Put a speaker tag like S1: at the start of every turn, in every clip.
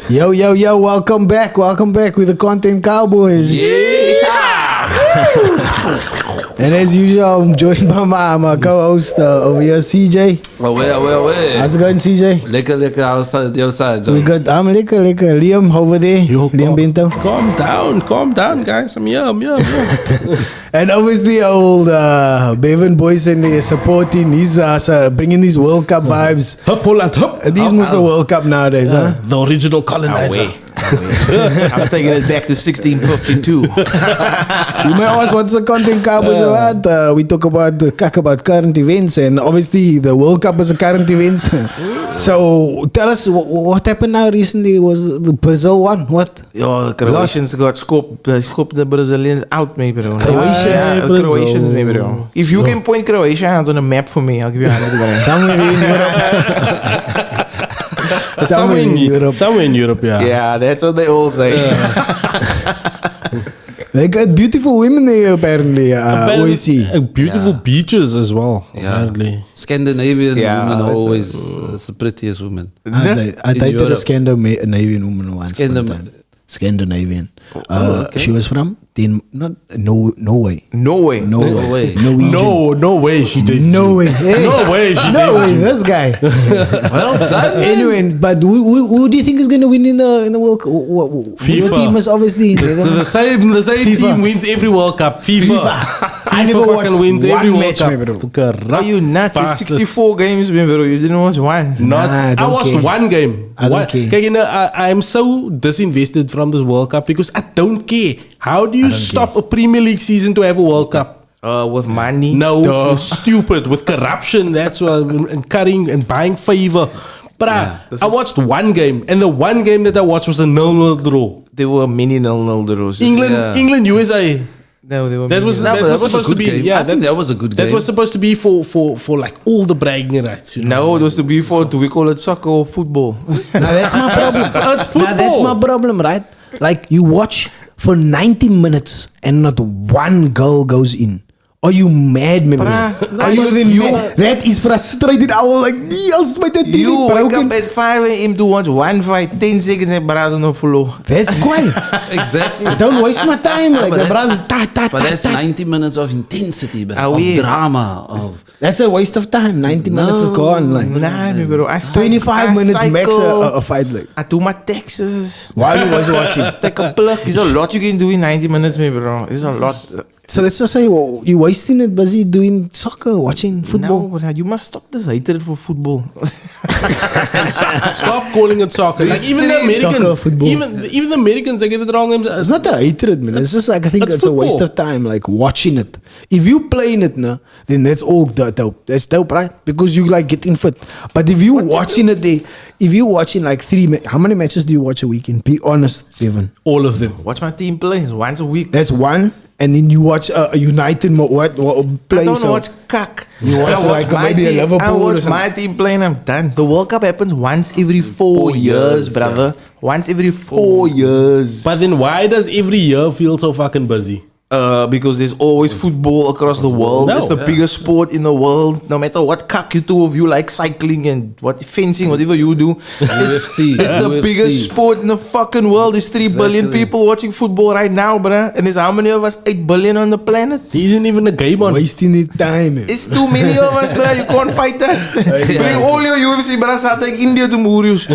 S1: Yo, welcome back with the Content Cowboys. And as usual, I'm joined by my co-host over here, CJ.
S2: Away.
S1: How's it going, CJ?
S2: Lekker. How's your side, John?
S1: We good. I'm lekker. Liam over there. Liam Bento.
S3: Calm down, guys. I'm here.
S1: And obviously, old Bevan Boyson is supporting. He's bringing these World Cup vibes.
S3: Hup, Holland, hup.
S1: These must the World Cup nowadays, huh?
S3: The original colonizer.
S2: I'm taking it back to 1652.
S1: You may ask, what's the Content Cowboys about? We talk about current events, and obviously the World Cup is a current event. So tell us what happened now recently. Was the Brazil one? What?
S2: Yo, the Croatians got scoped. They scoped the Brazilians out, maybe. Bro.
S1: Croatians?
S2: The Croatians, maybe. Bro. If you can point Croatia out on a map for me, I'll give you 100 grand.
S1: Somewhere in Europe.
S3: Yeah.
S2: Yeah, that's what they all say.
S1: They got beautiful women there, apparently. Always see.
S3: Beautiful beaches as well, apparently.
S2: Scandinavian women are always the prettiest women.
S1: I dated a Scandinavian woman once. Scandinavian.
S2: Okay.
S1: She was from Norway.
S2: No way.
S1: Norwegian.
S3: No way she did.
S1: No way. Hey.
S3: No way she
S1: No way,
S3: did.
S1: this guy.
S2: Well done.
S1: Anyway, but who do you think is going to win in the World Cup? Your
S3: FIFA.
S1: team is obviously
S3: The same team wins every World Cup. FIFA.
S1: I never watched
S3: wins
S1: one
S3: every
S1: match,
S3: World Cup.
S2: Are you nuts? It's 64 games, bro. You didn't watch one.
S1: I
S3: I watched
S1: care.
S3: one game.
S1: I don't care.
S3: Kijk, I'm so disinvested from this World Cup because I don't care. How do you stop a Premier League season to have a World Cup?
S2: With money.
S3: No, stupid. With corruption, that's what, and cutting and buying favor. But I watched one game, and the one game that I watched was a 0-0 draw.
S2: There were many 0-0 draws.
S3: England, USA.
S2: No, they were
S3: That was supposed to be.
S2: game.
S3: Yeah,
S2: I think that was a good game.
S3: That was supposed to be for like all the bragging rights. You know?
S2: No, it was to be for, do we call it soccer or football?
S1: Now that's my problem.
S3: It's football.
S1: Now that's my problem, right? Like you watch for 90 minutes and not one goal goes in. Are you mad, man? Are you then mad? That is frustrated. I was like, yes, my team
S2: You wake
S1: broken.
S2: up at 5 a.m. to watch one fight, 10 seconds and Brazil no flow.
S1: That's quiet.
S4: Exactly.
S1: Don't waste my time. Like the brothers,
S4: But that's 90 minutes of intensity, bro.
S2: Oh,
S4: Of
S2: yeah.
S4: drama. Of
S1: That's a waste of time. 90 minutes is gone. Like
S2: Nah, me bro.
S1: 25 minutes max a fight. Like
S2: I do my taxes.
S1: while you was watching.
S2: Take a plug. There's a lot you can do in 90 minutes, me bro. There's a lot.
S1: So let's just say, well, you wasting it busy doing soccer, watching football.
S2: No, but you must stop this hatred for football.
S3: Stop calling it soccer. Like even the
S1: Soccer,
S3: Americans,
S1: football.
S3: even the Americans, they get it wrong.
S1: It's not a hatred, man. It's just like I think
S3: it's
S1: it's a waste
S3: football.
S1: of time, like watching it. If you playing it, nah, then that's all dope. That's dope, right? Because you like getting fit. But if you watching it, if you watching like how many matches do you watch a weekend? Be honest, Devin.
S3: All of them.
S2: Watch my team play once a week.
S1: That's one. And then you watch a United what play.
S2: I don't
S1: so
S2: watch cuck.
S1: You watch like
S2: my
S1: maybe a
S2: team.
S1: Liverpool
S2: I
S1: or
S2: watch
S1: something.
S2: my team play and I'm done. The World Cup happens once every 4 years, brother. Once every 4 years.
S3: But then why does every year feel so fucking busy?
S2: Because there's always football across the world.
S3: No.
S2: It's the biggest sport in the world. No matter what cuck you two of you like cycling and what fencing, whatever you do.
S4: UFC.
S2: It's the biggest sport in the fucking world. There's 3 billion people watching football right now, bruh. And there's how many of us? 8 billion on the planet?
S3: There isn't even a game on.
S1: wasting the time. Man.
S2: It's too many of us, bruh. You can't fight us. Bring all your UFC, bruh. Sa take India to Murius.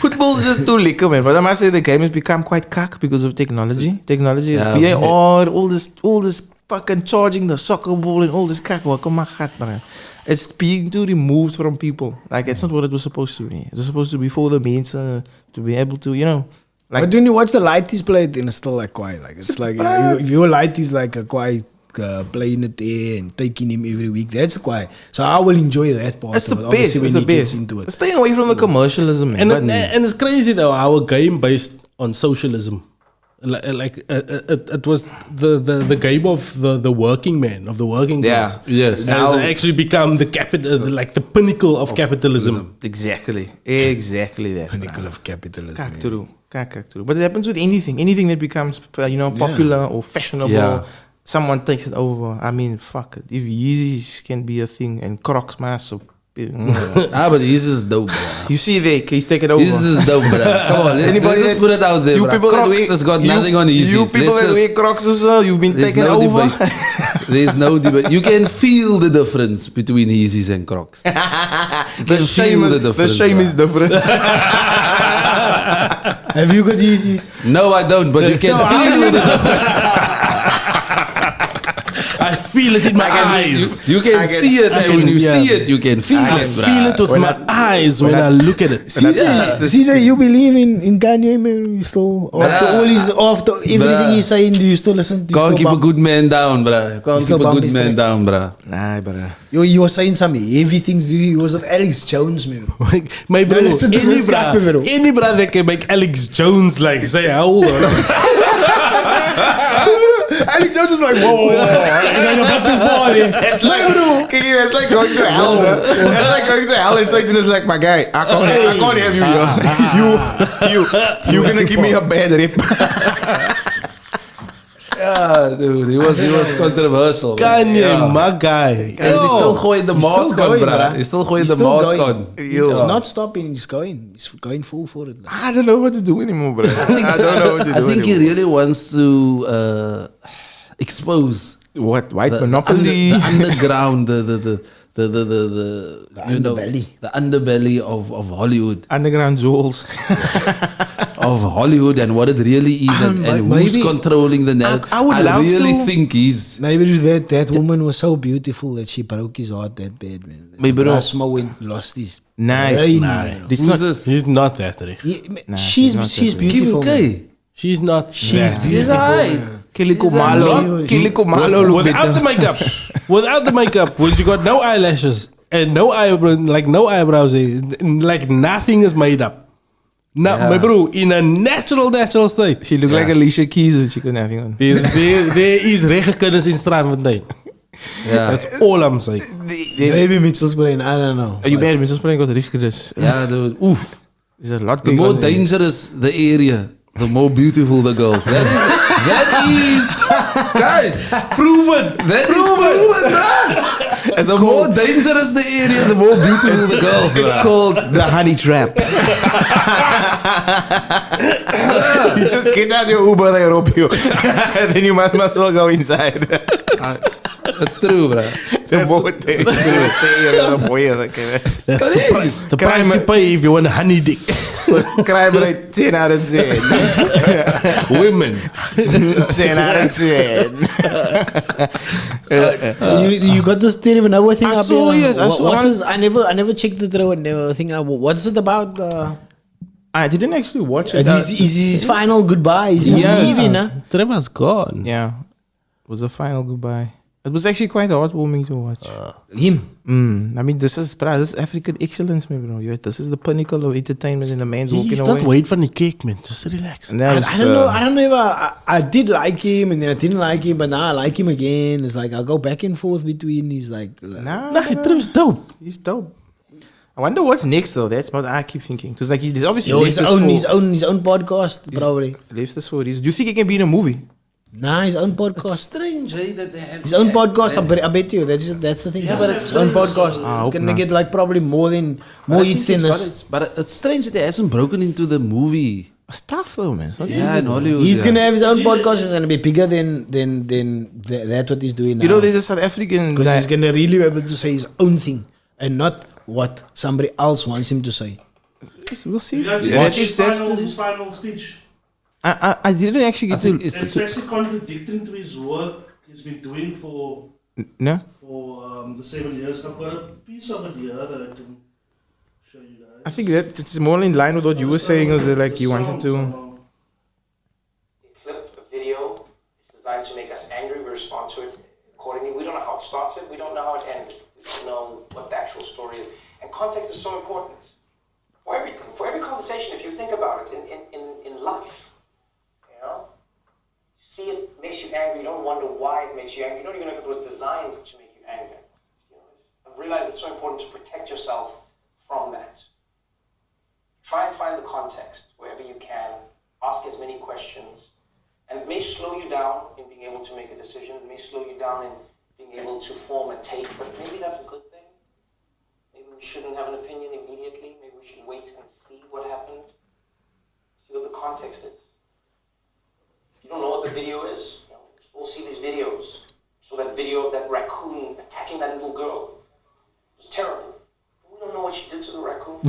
S2: Football's just too liquor, man. But I must say the game has become quite cuck because of technology. VAR, all this fucking charging the soccer ball and all this cuck. Welkom my gat, man. It's being too removed from people. Like it's not what it was supposed to be. It was supposed to be for the means to be able to, you know. Like
S1: But when you watch the lighties play, then it's still like quiet. Like it's like if your lighties like a quiet. Playing it there and taking him every week, that's quiet. So I will enjoy that part.
S2: it's the
S1: of it,
S2: best.
S1: obviously,
S2: It's
S1: when
S2: the
S1: he gets
S2: best.
S1: into it.
S2: Staying away from the commercialism, man.
S3: And it's crazy though, our game based on socialism. It was the game of the working man, of the working class.
S4: Yes.
S3: Now has actually become the like the pinnacle of capitalism.
S2: Exactly that.
S1: Pinnacle of capitalism.
S2: Kak through. But it happens with anything that becomes popular or fashionable.
S4: Yeah.
S2: Someone takes it over. I mean, fuck it. If Yeezys can be a thing and Crocs, man, so
S4: But his is dope, bro.
S2: You see there, he's taking over.
S4: His is dope, bro. Come on, let's just put it out there,
S2: You
S4: bro.
S2: people that
S4: Crocs
S2: wear-
S4: has got
S2: you-
S4: nothing on his.
S2: You people that wear Crocs as well, you've been
S4: There's
S2: taken
S4: no
S2: over.
S4: debate. There's no debate. You can feel the difference between Yeezys and Crocs.
S2: the
S4: can
S2: shame,
S4: feel the
S2: the
S4: difference,
S2: shame
S4: bro.
S2: is different.
S1: Have you got Yeezys?
S4: No, I don't, but you can feel the difference.
S3: I feel it in my eyes.
S4: You can see it, and when you see it, you can feel
S3: I
S4: it, bro.
S3: feel it with my eyes when I look at it.
S1: CJ, you believe in Kanye, man? You still after everything he's saying, do you still listen? Do you
S4: Can't
S1: still
S4: keep a
S1: bump?
S4: good man down, bro. Can't
S1: still
S4: keep a
S1: bump
S4: good
S1: his
S4: man
S1: tracks?
S4: down, bro.
S2: Nah, but
S1: Yo, you were saying some heavy things. He was with Alex Jones, man.
S3: My bro,
S1: listen to this guy, bro.
S3: any brother that can make Alex Jones like say, hold on.
S1: Alex Jones is like, whoa. I'm about to fall here.
S2: it's like, Kiki, that's like going to hell. Bro. That's like going to hell and Satan is like, my guy, I can't have you here. You're gonna give me a bad rip.
S4: Yeah, dude, he was controversial. bro.
S3: Kanye,
S4: Yeah.
S3: my guy.
S4: And he's still going the
S1: He's
S4: mask
S1: still
S4: on,
S1: going,
S4: bro.
S1: bruh.
S4: He's still going
S1: He's
S4: the
S1: still
S4: mask
S1: going.
S4: on.
S1: He's not stopping. He's going full for it.
S2: I don't know what to do anymore, bro. I don't know what to do
S4: I think he
S2: anymore.
S4: really wants to expose
S2: What? White
S4: the
S2: monopoly?
S4: the underground, the
S1: underbelly.
S4: the underbelly of Hollywood,
S2: Underground jewels.
S4: of Hollywood, and what it really is, and who's
S1: maybe-
S4: controlling the narrative.
S2: I would love
S4: really
S2: to-
S4: think he's.
S1: Maybe that woman was so beautiful that she broke his heart that bad, man.
S2: Maybe not.
S1: Rasmo went lost his
S2: Nah,
S1: brain,
S2: nah.
S1: man.
S2: This
S4: Who's
S2: not,
S4: this?
S3: He's not that, Rick.
S1: Yeah,
S2: she's not
S1: she's
S2: that
S1: beautiful.
S4: Kim
S1: man.
S4: K.
S3: She's not
S1: She's
S3: that.
S4: She's
S1: beautiful.
S4: alright.
S1: man.
S2: Kiliko Malo. Kiliko Malo look
S3: Without the
S2: better.
S3: makeup, when she got no eyelashes and no eyebrows, like nothing is made up. No,
S4: Yeah.
S3: my bro, in a natural state.
S2: She looked like Alicia Keys when she couldn't have him on.
S3: There is regenkennis in Strandfontein.
S4: Yeah,
S3: That's all I'm saying.
S1: Maybe Mitchell's brain. I don't know.
S2: Are you bad? Mr. Spring got Richard.
S4: yeah, dude. Oof.
S2: There's a lot
S4: The
S2: going
S4: more
S2: on there.
S4: dangerous the area, the more beautiful the girls. That is, guys,
S3: Proven.
S4: that is proven, man. The more dangerous the area, the more beautiful the girls.
S2: It's
S4: bruh.
S2: called the honey trap. You just get out your Uber, they rob you. Then you must well go inside.
S4: That's true, bro.
S2: The more dangerous the area, the more
S3: That's the price you pay if you want a honey dick.
S2: So crime rate 10 out of 10.
S3: Women.
S2: 10 out of 10.
S1: You got this theory of another thing
S2: I
S1: up
S2: saw,
S1: here.
S2: yes, I saw
S1: What
S2: one.
S1: is? I never checked the throw and never think. What is it about?
S2: I didn't actually watch it.
S1: Is his final goodbye? He's leaving, huh?
S3: Trevor's gone.
S2: Yeah. It was a final goodbye. It was actually quite heartwarming to watch.
S1: Him.
S2: I mean, this is African excellence, man, bro. This is the pinnacle of entertainment, and the man's walking
S3: He's
S2: away.
S3: not wait for the cake, man. Just relax.
S2: And that
S1: I
S2: is,
S1: don't know. I don't know if I did like him and then I didn't like him, but now I like him again. It's like I'll go back and forth between these like.
S2: Nah,
S3: Nah, Trevor's dope.
S2: he's dope. I wonder what's next though. That's what I keep thinking. Because like he's obviously
S1: Yo,
S2: left
S1: his
S2: this
S1: own podcast, probably.
S2: left this for a reason. Do you think he can be in a movie?
S1: Nah, his own podcast.
S4: Strange, eh, that they have
S1: His own podcast. I bet you. That's the thing.
S4: Yeah, but it's
S1: his own
S4: strange.
S1: podcast.
S2: I
S1: It's
S2: hope
S1: gonna
S2: not.
S1: get like probably more hits than this.
S4: But it's strange that he hasn't broken into the movie.
S2: It's tough though, man. It's not
S4: Yeah,
S2: easy,
S4: in
S2: bro.
S4: Hollywood.
S1: He's
S4: yeah.
S1: gonna have his own podcast. It's gonna be bigger than that what he's doing now.
S2: You know, there's a South African
S1: because
S2: guy.
S1: he's gonna really be able to say his own thing and not what somebody else wants him to say.
S2: We'll see.
S5: Yeah,
S2: That
S5: his
S2: is- that's
S5: his final speech.
S2: I didn't actually get
S4: think
S2: to.
S4: it's-
S5: It's actually contradicting to his work he's been doing for
S2: No?
S5: the 7 years. I've got a piece of it here that I can show you guys.
S2: I think that it's more in line with what you were saying. Was that like you wanted to?
S6: A clip, a video, it's designed to make us angry, we respond to it accordingly. We don't know how it started, we don't know how it ended. We don't know what the actual story is. And context is so important. For every conversation, if you think about it in life, you know, see it makes you angry, you don't wonder why it makes you angry, you don't even know if it was designed to make you angry. You know, I've realized it's so important to protect yourself from that. Try and find the context wherever you can. Ask as many questions. And it may slow you down in being able to make a decision. It may slow you down in being able to form a take, but maybe that's a good thing. Maybe we shouldn't have an opinion immediately. Maybe we should wait and see what happened. See what the context is. If you don't know what the video is, we'll see these videos. So that video of that raccoon attacking that little girl was terrible. We don't know what she did to the raccoon.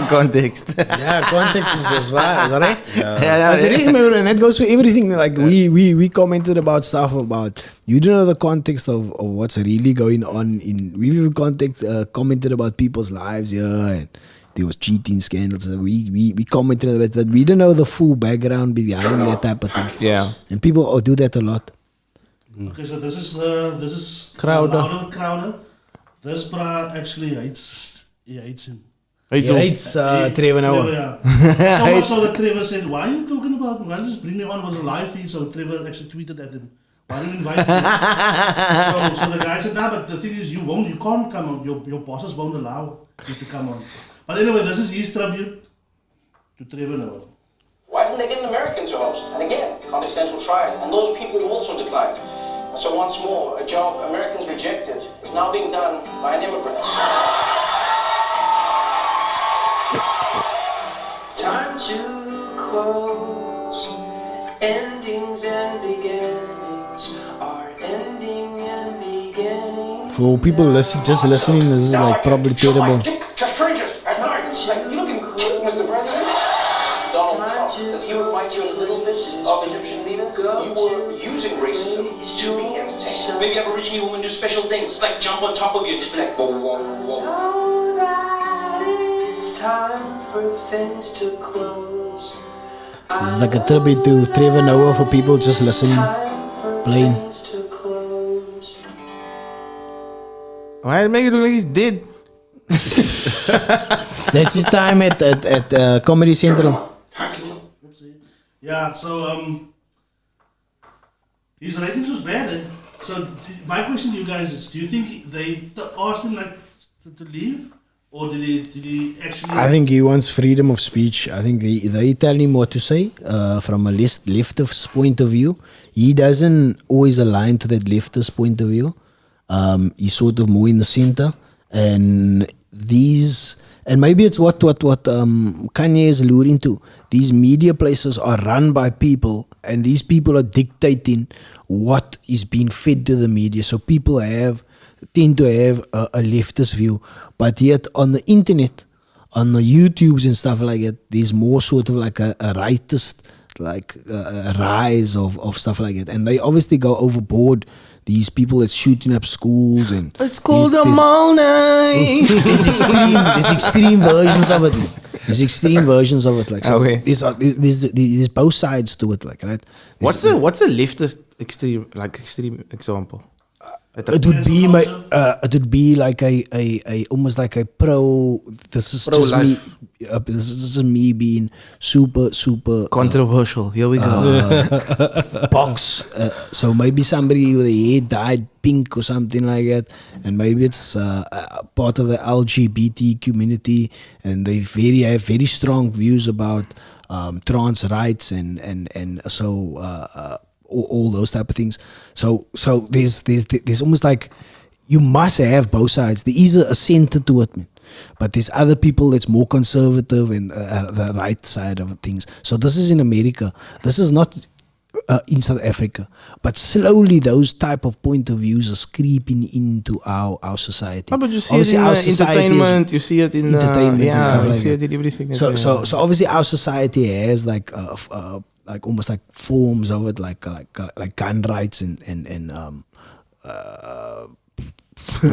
S2: Context.
S1: Yeah, context is right.
S2: Yeah.
S1: As remember, and that goes for everything. Like we commented about stuff about you don't know the context of what's really going on in. We even commented about people's lives here, and there was cheating scandals. And we commented on it, but we don't know the full background behind that type of thing.
S2: Yeah.
S1: And people do that a lot.
S5: Okay, so this is Crowder. This bra actually hates him.
S1: He hates Trevor Noah.
S5: Yeah. So much so that Trevor said, "Why are you talking about? Why just bring me on?" It was a live feed, so Trevor actually tweeted at him, "Why didn't you invite me?" so the guy said, "Nah, but the thing is, you can't come on. Your bosses won't allow you to come on." But anyway, this is his tribute to Trevor Noah.
S6: Why didn't they get an American to host? And again, Context Central tried, and those people also declined. So once more, a job Americans rejected is now being done by an immigrant. Time to close. Endings and beginnings are ending and beginning.
S1: For people just listening, this is like probably terrible.
S6: To strangers at night. Like, you looking cool, Mr. President? Donald Trump, does he remind you a little bit of Egyptian leaders? You were using racism to be entertained. Maybe Aboriginal women do special things, like jump on top of you and just be like, whoa, whoa, whoa. Now that it's time for things to close.
S1: This is like a tribute to Trevor Noah for people just listening, plain.
S2: Why make it look like he's dead?
S1: That's his time at Comedy Central.
S5: Yeah, so his ratings was bad. So my question to you guys is: do you think they asked him like to leave, or did he actually?
S1: I think he wants freedom of speech. I think they tell him what to say from a leftist point of view. He doesn't always align to that leftist point of view. He's sort of more in the center, and maybe it's what Kanye is alluding to. These media places are run by people, and these people are dictating what is being fed to the media. So people tend to have a leftist view, but yet on the internet, on the YouTubes and stuff like that, there's more sort of like a rightist, like a rise of stuff like that, and they obviously go overboard. These people that's shooting up schools and
S2: It's called the Mona.
S1: there's extreme versions of it. There's extreme versions of it. Like so
S2: Okay.
S1: there's both sides to it. Like right.
S2: What's a leftist extreme example?
S1: It would be like a almost like a pro. This is just me. This is just me being super
S2: Controversial. Here we go.
S1: box. So maybe somebody with a hair dyed pink or something like that, and maybe it's part of the LGBT community, and they have very strong views about trans rights and so. All those type of things. So there's almost like you must have both sides. There is a center to it, man. But there's other people that's more conservative and the right side of things. So this is in America. This is not in South Africa. But slowly those type of point of views are creeping into our society.
S2: Oh, but you see it in entertainment. You see it in
S1: entertainment and stuff like
S2: you see
S1: that.
S2: it in everything.
S1: So obviously our society has like almost like forms of it, like gun rights and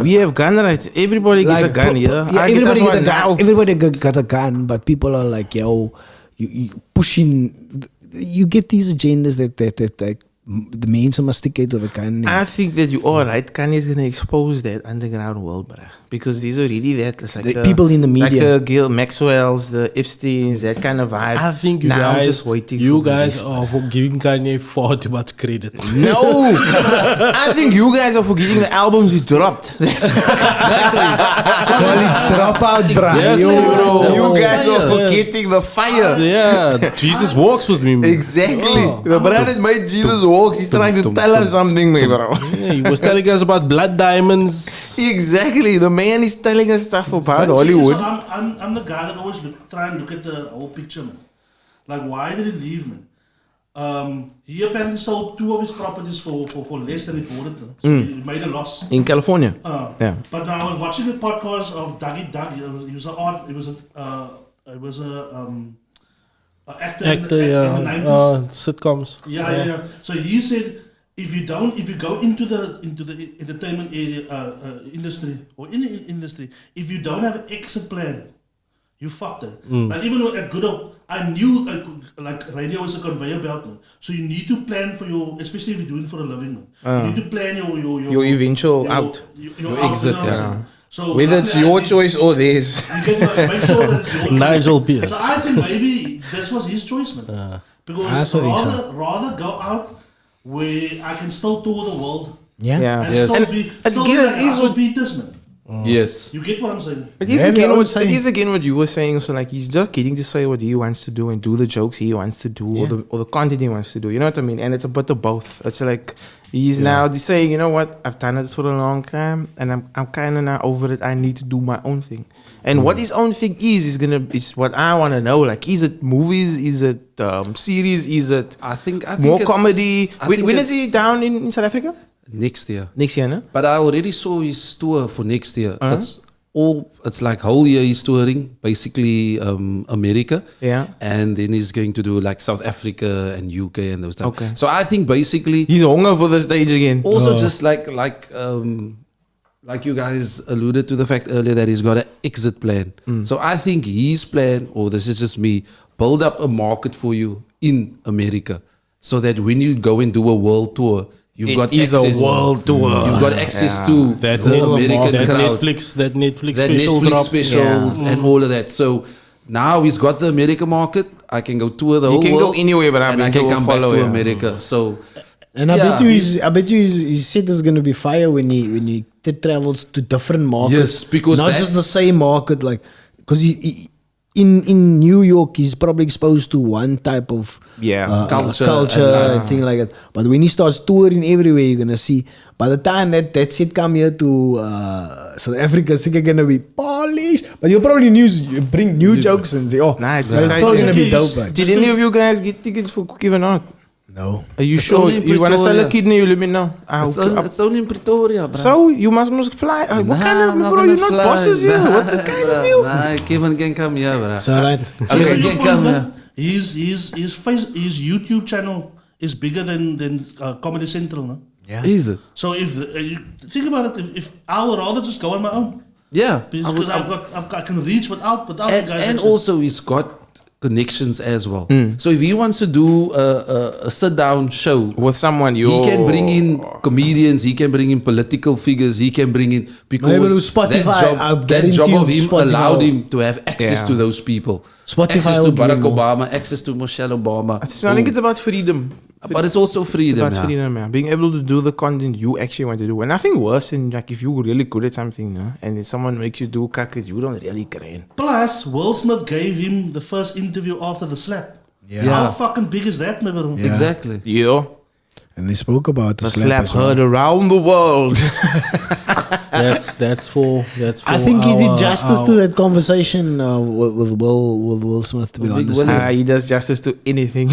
S2: we have gun rights. Everybody gets a gun here.
S1: Everybody got a gun, but people are like, yo, you pushing. You get these agendas that the main sophisticated of the gun.
S2: I think that you are right. Kanye is going to expose that underground world, bruh. Because these are really that. It's like
S1: the people in the media.
S2: Like the Gil Maxwell's, the Epstein's, that kind of vibe.
S3: I think you
S2: now
S3: guys,
S2: I'm just waiting
S3: you
S2: for
S3: guys
S2: this,
S3: are for giving Kanye far too much credit.
S2: No! I think you guys are forgetting the albums he dropped.
S1: College dropout, bro.
S3: Yes, bro.
S2: You guys are
S3: fire.
S2: forgetting the fire.
S3: Yeah, Jesus walks with me. Man.
S2: Exactly. The brother that made Jesus walks, he's trying to tell us something, man, bro.
S3: Yeah, he was telling us about blood diamonds.
S2: Exactly. The man is telling us stuff about
S5: So
S2: Hollywood.
S5: I'm the guy that always try and look at the whole picture, man. Like, why did he leave, man? He apparently sold 2 of his properties for less than he bought it. So he made a loss.
S2: In California. Yeah.
S5: But now I was watching a podcast of Dougie Doug. He was an art. It was an actor in the 90s.
S3: Sitcoms.
S5: Yeah. So he said, if you go into the entertainment area industry or in the industry, if you don't have an exit plan, you fucked it. Like even at Good Hope, I knew like radio is a conveyor belt, man. So you need to plan for your, especially if you're doing it for a living, man. You need to plan your
S2: eventual out.
S5: Your
S4: exit,
S5: out, you know what I'm
S4: yeah.
S5: saying? So
S2: Whether it's your choice or theirs.
S5: you get make sure that it's your choice.
S3: Nigel Pierce.
S5: So I think maybe this was his choice, man. Because
S1: I also think
S5: rather go out where I can still tour the world
S1: Yeah.
S5: and
S4: Yes.
S5: still be
S2: And
S5: still
S2: again,
S5: be like
S2: it is
S5: Russell
S2: what-
S5: Peters, man.
S4: Yes.
S5: You get what I'm saying?
S2: It is,
S1: Yeah,
S2: again
S1: I would
S2: what,
S1: say-
S2: it is again what you were saying. So like he's just getting to say what he wants to do and do the jokes he wants to do or the content he wants to do. You know what I mean? And it's a bit of both. It's like he's now just saying, you know what? I've done it for a long time and I'm kind of now over it. I need to do my own thing. And what his own thing is what I want to know. Like, is it movies? Is it series? Is it
S4: I think
S2: more
S4: it's-
S2: comedy?
S4: I
S2: When
S4: think
S2: is
S4: it's
S2: he down in South Africa?
S4: next year?
S2: Next year, no?
S4: But I already saw his tour for next year. It's like whole year he's touring, basically America.
S2: Yeah.
S4: And then he's going to do like South Africa and UK and those stuff.
S2: Okay.
S4: So I think basically
S2: He's hunger for the stage again.
S4: also just like you guys alluded to the fact earlier that he's got an exit plan. So I think his plan, or this is just me, build up a market for you in America so that when you go and do a world tour, you've got
S2: is a
S4: access.
S2: world tour.
S4: You've got access to
S3: That
S4: the American crowd.
S3: That Netflix
S4: That
S3: special
S4: Netflix
S3: drop.
S4: specials and all of that. So now he's got the American market. I can go tour the
S2: He
S4: whole
S2: can
S4: world.
S2: go anywhere, but I
S4: and
S2: mean,
S4: I
S2: so
S4: can
S2: we'll
S4: come back
S2: follow,
S4: to
S2: yeah.
S4: America. So
S1: And I
S4: Yeah.
S1: bet you his set is gonna be fire when he travels to different markets.
S4: Yes, because
S1: not just the
S4: that's-
S1: same market, like because he in New York he's probably exposed to one type of
S4: Culture
S1: and thing like that. But when he starts touring everywhere, you're gonna see. By the time that set come here to South Africa, it's gonna be polished. But you'll probably bring new jokes and say, "Oh,
S2: Nah, it's
S1: but it's still
S2: exciting.
S1: gonna be dope." But
S2: Did any of you guys get tickets for Cookie Van Art?
S1: no,
S2: Are you
S4: It's
S2: sure?
S4: only in
S2: You want to sell a
S4: Pretoria.
S2: kidney? You let me know. I'll
S4: it's,
S2: hook you up.
S4: it's only in Pretoria, bro.
S2: So you must fly. What kind of bro? You're not bosses here. What's the kind of you?
S4: Nah, Kevin can come here, bro.
S1: it's alright.
S4: Kevin
S5: So your
S4: can come
S5: point,
S4: here.
S5: his YouTube channel is bigger than Comedy Central, no?
S4: Is it?
S5: So if you think about it, if I would rather just go on my own
S4: Yeah.
S5: because I can reach without you guys.
S4: And
S5: actually.
S4: also he's got connections as well. So if he wants to do a sit down show,
S2: With someone you
S4: he can bring in comedians, he can bring in political figures, he can bring in because
S1: Maybe with Spotify, I
S4: that job
S1: guarantee
S4: of
S1: you
S4: him
S1: Spotify-
S4: allowed him to have access
S2: Yeah.
S4: to those people.
S1: Spotify
S4: access
S1: will
S4: to
S1: give him
S4: Barack
S1: more.
S4: Obama, access to Michelle Obama.
S2: So I think it's about freedom.
S4: But it's also
S2: It's
S4: freedom.
S2: about
S4: yeah.
S2: freedom, man. Being able to do the content you actually want to do. And nothing worse than like if you're really good at something, no? And then someone makes you do cackers, you don't really grain.
S5: Plus, Will Smith gave him the first interview after the slap.
S1: Yeah.
S5: How
S4: Yeah.
S5: fucking big is that, my bro?
S1: Yeah.
S4: Exactly.
S2: Yeah.
S1: And they spoke about the
S2: The
S1: slap.
S2: slap
S1: as well.
S2: heard around the world.
S3: That's for.
S1: I think he did
S3: our-
S1: justice
S3: our-
S1: to that conversation with Will Smith. To be
S4: With Big
S1: honest,
S4: Will.
S2: He does justice to anything.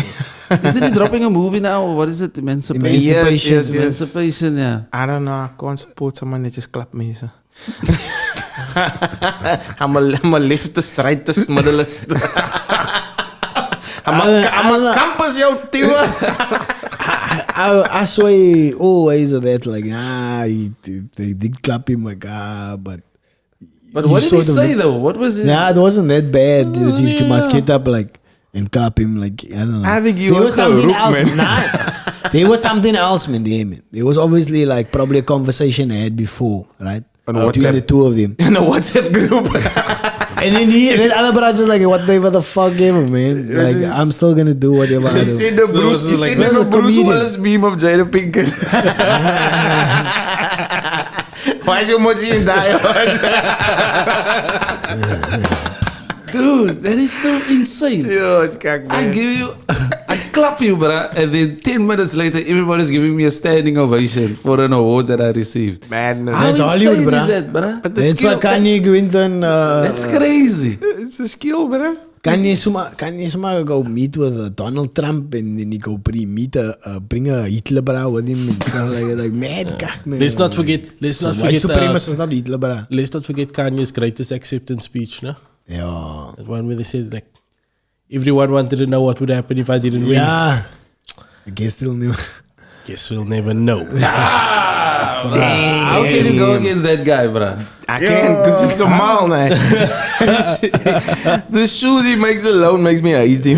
S4: Isn't he dropping a movie now? Or what is it? Emancipation.
S1: Emancipation.
S2: Yes.
S4: Emancipation, yeah.
S2: I don't know. I can't support someone that just clap me. So. I'm a leftist, rightist, middleist. I'm a campus, yo, tiwa.
S1: I swear always of that. Like, they did clap him like, but.
S4: But
S1: you
S4: what did he
S1: sort of
S4: say
S1: look-
S4: though? What was his...
S1: Nah, it wasn't that bad. That he must
S4: yeah.
S1: get up like and clap him like I don't know.
S2: I think he
S1: there
S2: was
S1: something
S2: rook,
S1: else.
S2: man.
S1: Nah, there was something else, man. There, man. There was obviously like probably a conversation I had before, right?
S2: On
S1: Between
S2: WhatsApp.
S1: the two of them.
S2: In a WhatsApp group.
S1: And then that other brother just like, whatever the fuck ever, man. Like, I'm still gonna do whatever I
S2: He
S1: do.
S2: said the Bruce, he said
S1: Well,
S2: the
S1: the
S2: Bruce
S1: comedian.
S2: Willis meme of Jada Pinkett. Why is your emoji in die hard?
S4: Dude, that is so insane.
S2: Yo, it's kak,
S4: I
S2: man.
S4: give you, I clap you, bruh, and then 10 minutes later, everybody's giving me a standing ovation for an award that I received.
S2: Madness.
S4: How
S1: That's
S4: insane
S1: Hollywood,
S4: is
S1: bruh.
S4: that, bruh?
S2: But the
S1: That's
S2: skill,
S1: why Kanye Gwynton...
S4: That's crazy.
S2: it's a skill, bro.
S1: Kanye Suma go meet with Donald Trump and then he go bring a Hitler bra with him and stuff like mad cock, man.
S3: Let's not forget. Let's not
S1: White
S3: forget.
S1: supremacist is not Hitler bra.
S3: Let's not forget Kanye's greatest acceptance speech. No,
S1: Yeah.
S3: that one where they said like everyone wanted to know what would happen if I didn't win.
S1: Yeah. I guess they'll never.
S3: Guess we'll never know.
S4: How can you go against that guy, bruh?
S2: I can't because he's a mal, man. The shoes he makes alone makes me hate him.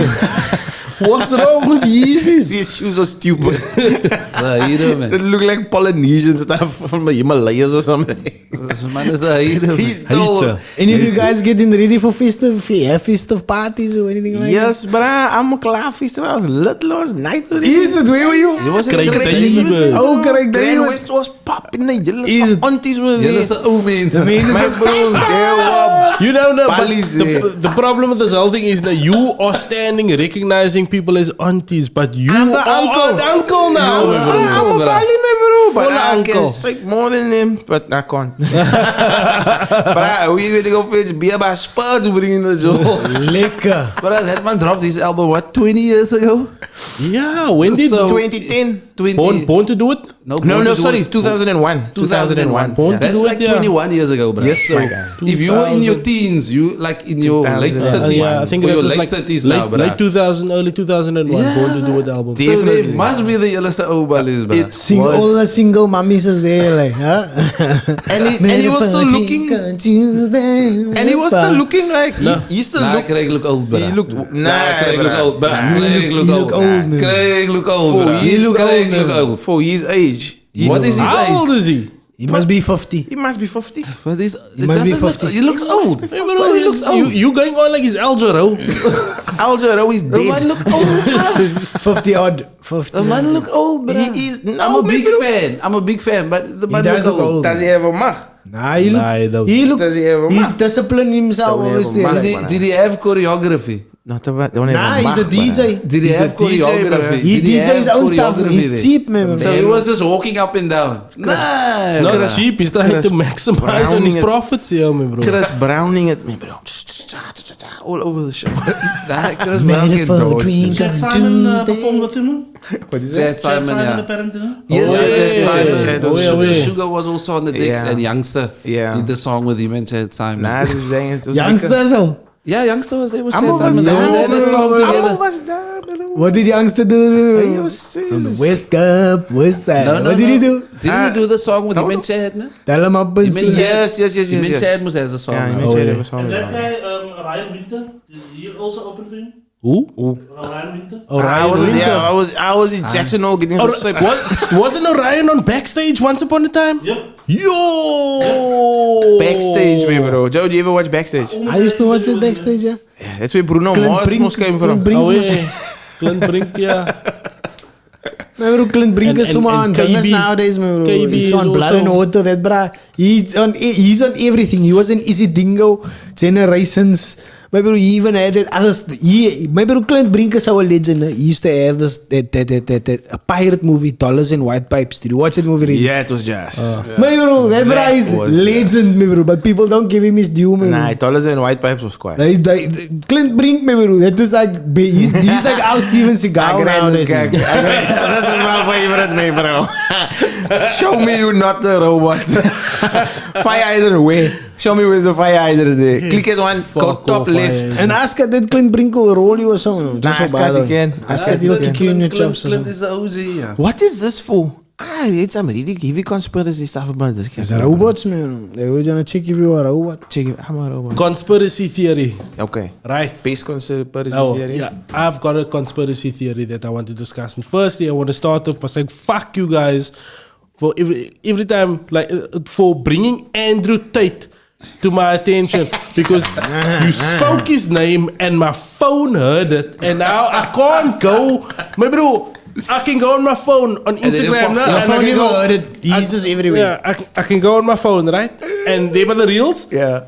S3: What's wrong with Yeezys?
S2: These shoes are stupid.
S4: Hero, man.
S2: They look like Polynesian stuff from the Himalayas or something.
S4: Man is a hero.
S2: He's still...
S3: Hater.
S1: Any of you guys getting ready for festive parties or anything like
S2: Yes, bruh. I'm a klaar festival. I was lit last night.
S1: that? Is it? Where were you?
S4: You was
S3: Great
S4: great.
S3: David.
S1: Oh, correct.
S2: Grand
S1: David.
S2: West was popping. The
S1: Is it?
S2: aunties were
S4: Julle
S2: there.
S4: is ou mense.
S2: My bros, they were...
S3: You don't know, but
S2: Bali's there.
S3: the problem with this whole thing is that you are standing recognizing people as aunties, but you
S2: I'm the
S3: are
S2: uncle.
S3: an uncle now.
S4: No, bro.
S2: I'm a Bali, my bro. But
S3: Full
S2: I
S3: uncle.
S2: can say more than him, but I can't. But we weet go fetch beer by Spur to bring in the job.
S1: Lekker.
S4: But that man dropped his album, what, 20 years ago?
S3: Yeah, when did
S4: So-
S2: 2010.
S4: 20.
S3: Born to do it?
S2: No, sorry, 2001.
S4: 2001.
S3: Born to
S4: That's
S3: do it,
S4: like
S3: yeah.
S4: 21 years ago, bro.
S2: Yes,
S4: so
S2: my guy.
S4: if you were in your
S3: 2000.
S4: teens, you like in your late
S2: 2000.
S4: 30s.
S3: Yeah, I think
S4: or
S3: that
S4: your
S3: was
S4: late
S3: like
S4: 30s now, bro.
S3: late 2000, early 2001.
S4: Yeah,
S3: Born to do it album.
S4: So
S2: Definitely.
S4: they must be the Yellow Obalis, bro.
S2: It
S1: Single,
S2: was-
S1: all the single mummies is there, like, huh?
S2: And he was still looking. And he was still looking like he still
S4: Nah,
S2: looked.
S4: Craig look old, bro.
S2: He looked
S4: Craig look
S2: bruh.
S4: old, bro.
S2: Nah.
S4: Craig look
S1: He
S4: old.
S1: look old, man.
S4: Craig look old,
S2: For
S4: bro.
S2: his
S4: Craig
S2: age,
S4: look old.
S2: for his age.
S4: What is his
S3: How old
S4: age?
S3: is he?
S1: He must be 50.
S2: He must be 50.
S4: But this,
S1: He must be
S4: doesn't look-
S1: 50.
S4: He looks old.
S3: Hey, bro,
S4: He looks old.
S3: You going on like he's Aljaro?
S2: Aljaro is
S4: The man
S2: dead.
S4: look old, bro.
S1: 50 odd. 50.
S4: The man look old, bro.
S2: He is-
S4: I'm
S2: no,
S4: a big
S2: bro.
S4: fan. I'm a big fan, but the man
S1: does
S4: look
S1: look
S4: old.
S1: old.
S2: Does he have a mug?
S1: Nah, he look,
S3: Nah, he don't.
S1: he look,
S2: Does he have a
S1: he's
S2: mug?
S1: disciplined himself,
S2: Don't have a
S1: obviously.
S2: mug.
S1: Like,
S4: Did he have choreography?
S2: Not about. Don't have
S1: nah,
S2: a mug.
S1: he's a DJ.
S4: Did he
S2: He's
S4: have
S2: a DJ,
S4: choreography?
S2: bro.
S1: He
S4: Did
S1: DJs
S4: have
S1: his own stuff.
S4: choreography
S1: He's
S4: there?
S1: cheap, man.
S4: So he was just walking up and down. Nah,
S3: It's not
S4: bro.
S3: cheap. He's trying to maximize on his
S2: Browning it.
S3: profits here, man, bro.
S2: Chris Browning it, me bro. All over the show.
S4: Nah, Chris Brown can dodge.
S5: Chad Simon performed with him, no?
S2: What is
S4: Chad
S5: Chad
S4: Simon, yeah.
S5: apparently, no?
S2: Yes,
S3: Oh,
S2: yes,
S3: yeah,
S2: yes,
S3: yeah,
S2: yes,
S3: yeah.
S2: yes,
S3: Oh,
S2: yes.
S3: yeah,
S4: Sugar,
S3: yeah.
S4: Sugar was also on the decks,
S2: Yeah.
S4: and Youngster
S2: Yeah.
S4: did the song with him and Chad Simon.
S2: Nah, this is dang, it was
S1: Youngster, so.
S4: Yeah, Youngster was there with Chad
S2: I'm
S4: Simon. They was in that song together.
S2: was there, bro.
S1: What did Youngster
S2: He
S1: do?
S2: was
S1: From the West Cup, West Side.
S4: No, no,
S1: What did he do?
S4: Didn't he do the song with him
S2: no.
S4: and Chad? No?
S1: Tell him up and
S4: You mean
S1: see.
S2: Yes, yes, yes,
S4: Him
S2: yes,
S4: and
S2: yes.
S4: Chad must have a song.
S2: Yeah,
S4: now.
S2: you
S3: Oh,
S2: said
S3: yeah.
S2: it was
S5: And that
S2: on.
S5: guy, Ryan Winter, did he also open for him?
S3: Who?
S5: Ryan Winter?
S3: Oh,
S2: I
S3: Ryan
S2: was
S3: Winter.
S2: yeah, I was in Jackson Hole getting
S3: Oh,
S2: the sip.
S3: wasn't Orion on backstage once upon a time?
S5: Yep.
S3: Yo!
S2: Backstage, me bro. Joe, do you ever watch Backstage?
S1: I used to watch it backstage, yeah.
S2: Yeah, that's where Bruno
S1: Clint
S2: Mars
S1: Brink-
S2: must came
S1: Clint
S2: from.
S1: Brink
S3: Oh,
S1: was-
S3: yeah. Clint Brink, yeah.
S1: My bro, Clint Brink is
S3: And-
S1: so
S3: and
S1: on dinges
S3: KB
S1: nowadays, my bro.
S3: KB
S1: He's
S3: is
S1: on Blood
S3: also-
S1: and Water, that bra. He's on everything. He was in Easy Dingo, Generations. My bro, he even had that others. My bro, Clint Brink is our legend. He used to have this a pirate movie, Dollars and White Pipes. Did you watch that movie? Ricky?
S2: Yeah, it was jazz.
S1: My bro, that bra is
S2: was
S1: legend, my bro. But people don't give him his due, my bro.
S2: Nah, Dollars and White Pipes was quiet.
S1: Clint Brink, my bro. That is like he's like our Steven Seagal nowadays.
S2: guy.
S1: man.
S2: This is my favorite, me bro. Show me you not the robot. Fire either way. Show me where's the fire either there. Click it one, go
S3: Fuck
S2: top
S3: off,
S2: left.
S1: En ask dat Clint Brink will roll you or something.
S2: Nah, ask that again.
S1: Ask that he'll kick you in your chops.
S4: Clint is the OG, yeah.
S2: What is this for? I read some really heavy conspiracy stuff about this.
S1: It's robots, man. They were gonna check if you are a robot.
S2: Check it. I'm a robot.
S3: Conspiracy theory.
S2: Okay.
S3: Right.
S2: Base conspiracy
S3: Oh,
S2: theory.
S3: yeah. I've got a conspiracy theory that I want to discuss. And firstly, I want to start off by saying, fuck you guys for every time, like, for bringing Andrew Tate to my attention because you spoke his name and my phone heard it and now I can't go. My bro, I can go on my phone on
S4: then it
S3: Instagram.
S4: pops
S3: no,
S4: up.
S3: and I
S1: phone
S3: can
S1: never
S3: go-
S1: heard it. He's just everywhere.
S3: Yeah, I can go on my phone, right? And they were the reels.
S2: Yeah.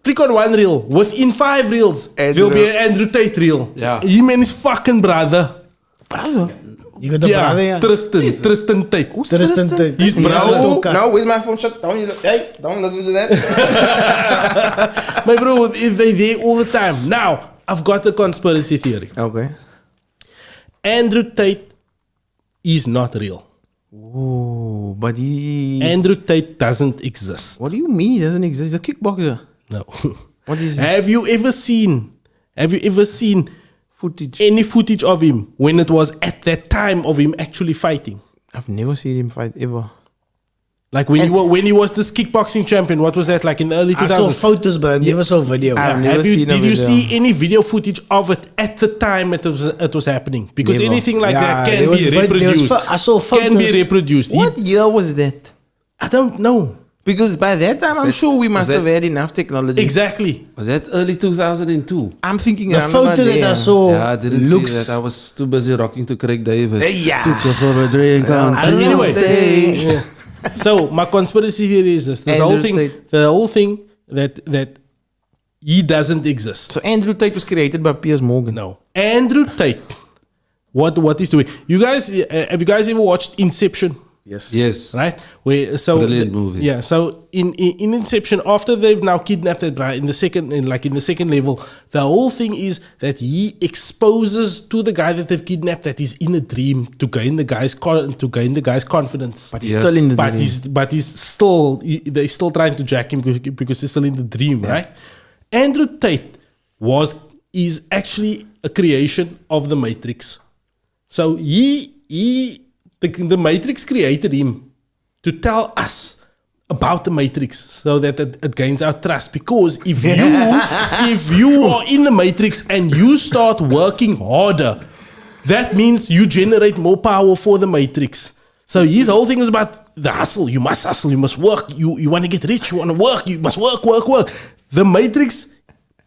S3: click on one reel. Within 5 reels, there'll be an Andrew Tate reel.
S4: Yeah.
S3: Him and his fucking brother.
S2: Brother.
S1: You got the brother, yeah.
S3: Tristan Tate.
S1: Tristan Tate.
S3: His brother.
S2: No, where's my phone? Shut down. Hey, don't listen to that.
S3: My bro, they there all the time. Now, I've got a conspiracy theory.
S2: Okay.
S3: Andrew Tate is not real.
S2: Oh, but he...
S3: Andrew Tate doesn't exist.
S2: What do you mean he doesn't exist? He's a kickboxer.
S3: No.
S2: What is he?
S3: Have you ever seen
S2: Footage.
S3: any footage of him when it was at that time of him actually fighting?
S2: I've never seen him fight ever.
S3: Like when he was this kickboxing champion, what was that like in the early 2000s?
S1: I saw photos, but I never saw video.
S2: I've never seen a
S3: Did you
S2: video.
S3: see any video footage of it at the time it was happening? Because
S2: Never.
S3: anything like that
S1: there
S3: can
S1: was
S3: be
S1: vid- there was
S3: reproduced.
S1: I saw photos.
S3: Can be reproduced.
S2: What year was that?
S3: I don't know.
S2: Because by that time, I'm sure we must have had enough technology.
S3: Exactly.
S4: Was that early 2002?
S2: I'm thinking
S1: The
S2: around
S1: photo
S2: about
S1: that I
S2: there.
S1: saw
S4: Yeah, I didn't
S1: looks.
S4: see that. I was too busy rocking to Craig David.
S2: Yeah.
S4: Took her for a drink on
S3: I don't know.
S4: Tuesday.
S3: Yeah. So my conspiracy theory is this:
S2: Andrew
S3: the whole thing that he doesn't exist.
S2: So Andrew Tate was created by Piers Morgan.
S3: No, Andrew Tate. What he's doing? You guys, have you guys ever watched Inception?
S2: Yes.
S4: Yes.
S3: Right? Where
S4: Brilliant movie.
S3: Yeah. So in Inception, after they've now kidnapped that guy in the second level, the whole thing is that he exposes to the guy that they've kidnapped that he's in a dream to gain the guy's confidence.
S2: But he's
S4: Yes.
S2: still in the
S3: But they're still trying to jack him because he's still in the dream, right? Andrew Tate is actually a creation of the Matrix. So the Matrix created him to tell us about the Matrix so that it gains our trust. Because if you are in the Matrix and you start working harder, that means you generate more power for the Matrix. So his whole thing is about the hustle. You must hustle. You must work. You want to get rich. You want to work. You must work. The Matrix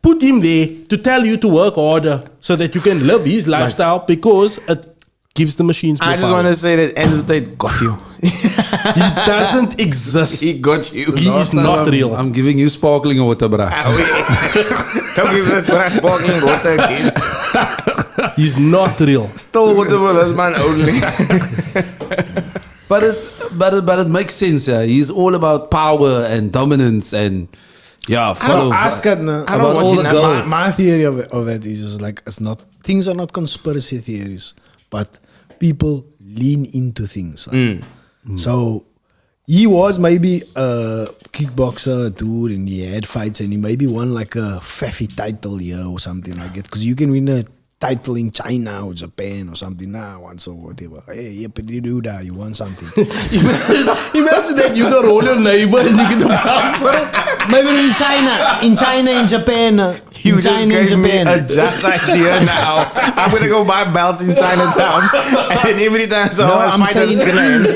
S3: put him there to tell you to work harder so that you can live his lifestyle because it gives the machines more
S2: I just
S3: power.
S2: want to say that Andrew Tate got you.
S3: He doesn't exist.
S2: He got you.
S3: He is not real.
S4: I'm giving you sparkling water, bruh.
S2: Don't give us sparkling water again.
S3: He's not real.
S2: Still water for this man only.
S4: But it makes sense. Yeah, he's all about power and dominance and
S1: So ask it now.
S2: I don't
S4: about
S2: watch
S4: all the
S2: enough.
S4: girls.
S1: My theory of that is just like things are not conspiracy theories, but people lean into things. So he was maybe a kickboxer dude, and he had fights, and he maybe won like a faffy title here or something like that. Because you can win a title in China or Japan or something now, once or whatever. Hey, you won something.
S3: Imagine that you got all your neighbor and you get the belt for it.
S1: Maybe in China, in Japan.
S2: You
S1: in
S2: just
S1: China,
S2: gave
S1: in
S2: me
S1: Japan.
S2: a just idea now. I'm going to go buy belts in Chinatown. And every time someone fights us grand.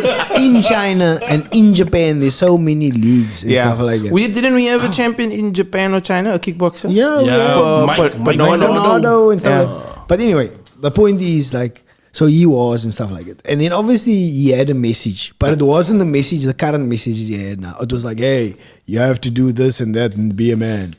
S1: In China and in Japan, there's so many leagues and stuff like that.
S2: Didn't we have a champion in Japan or China, a kickboxer?
S1: Yeah,
S3: Mike
S1: Bernardo and stuff like that. But anyway, the point is like, so he was and stuff like that. And then obviously he had a message, but it wasn't the message, the current message he had now. It was like, hey, you have to do this and that and be a man.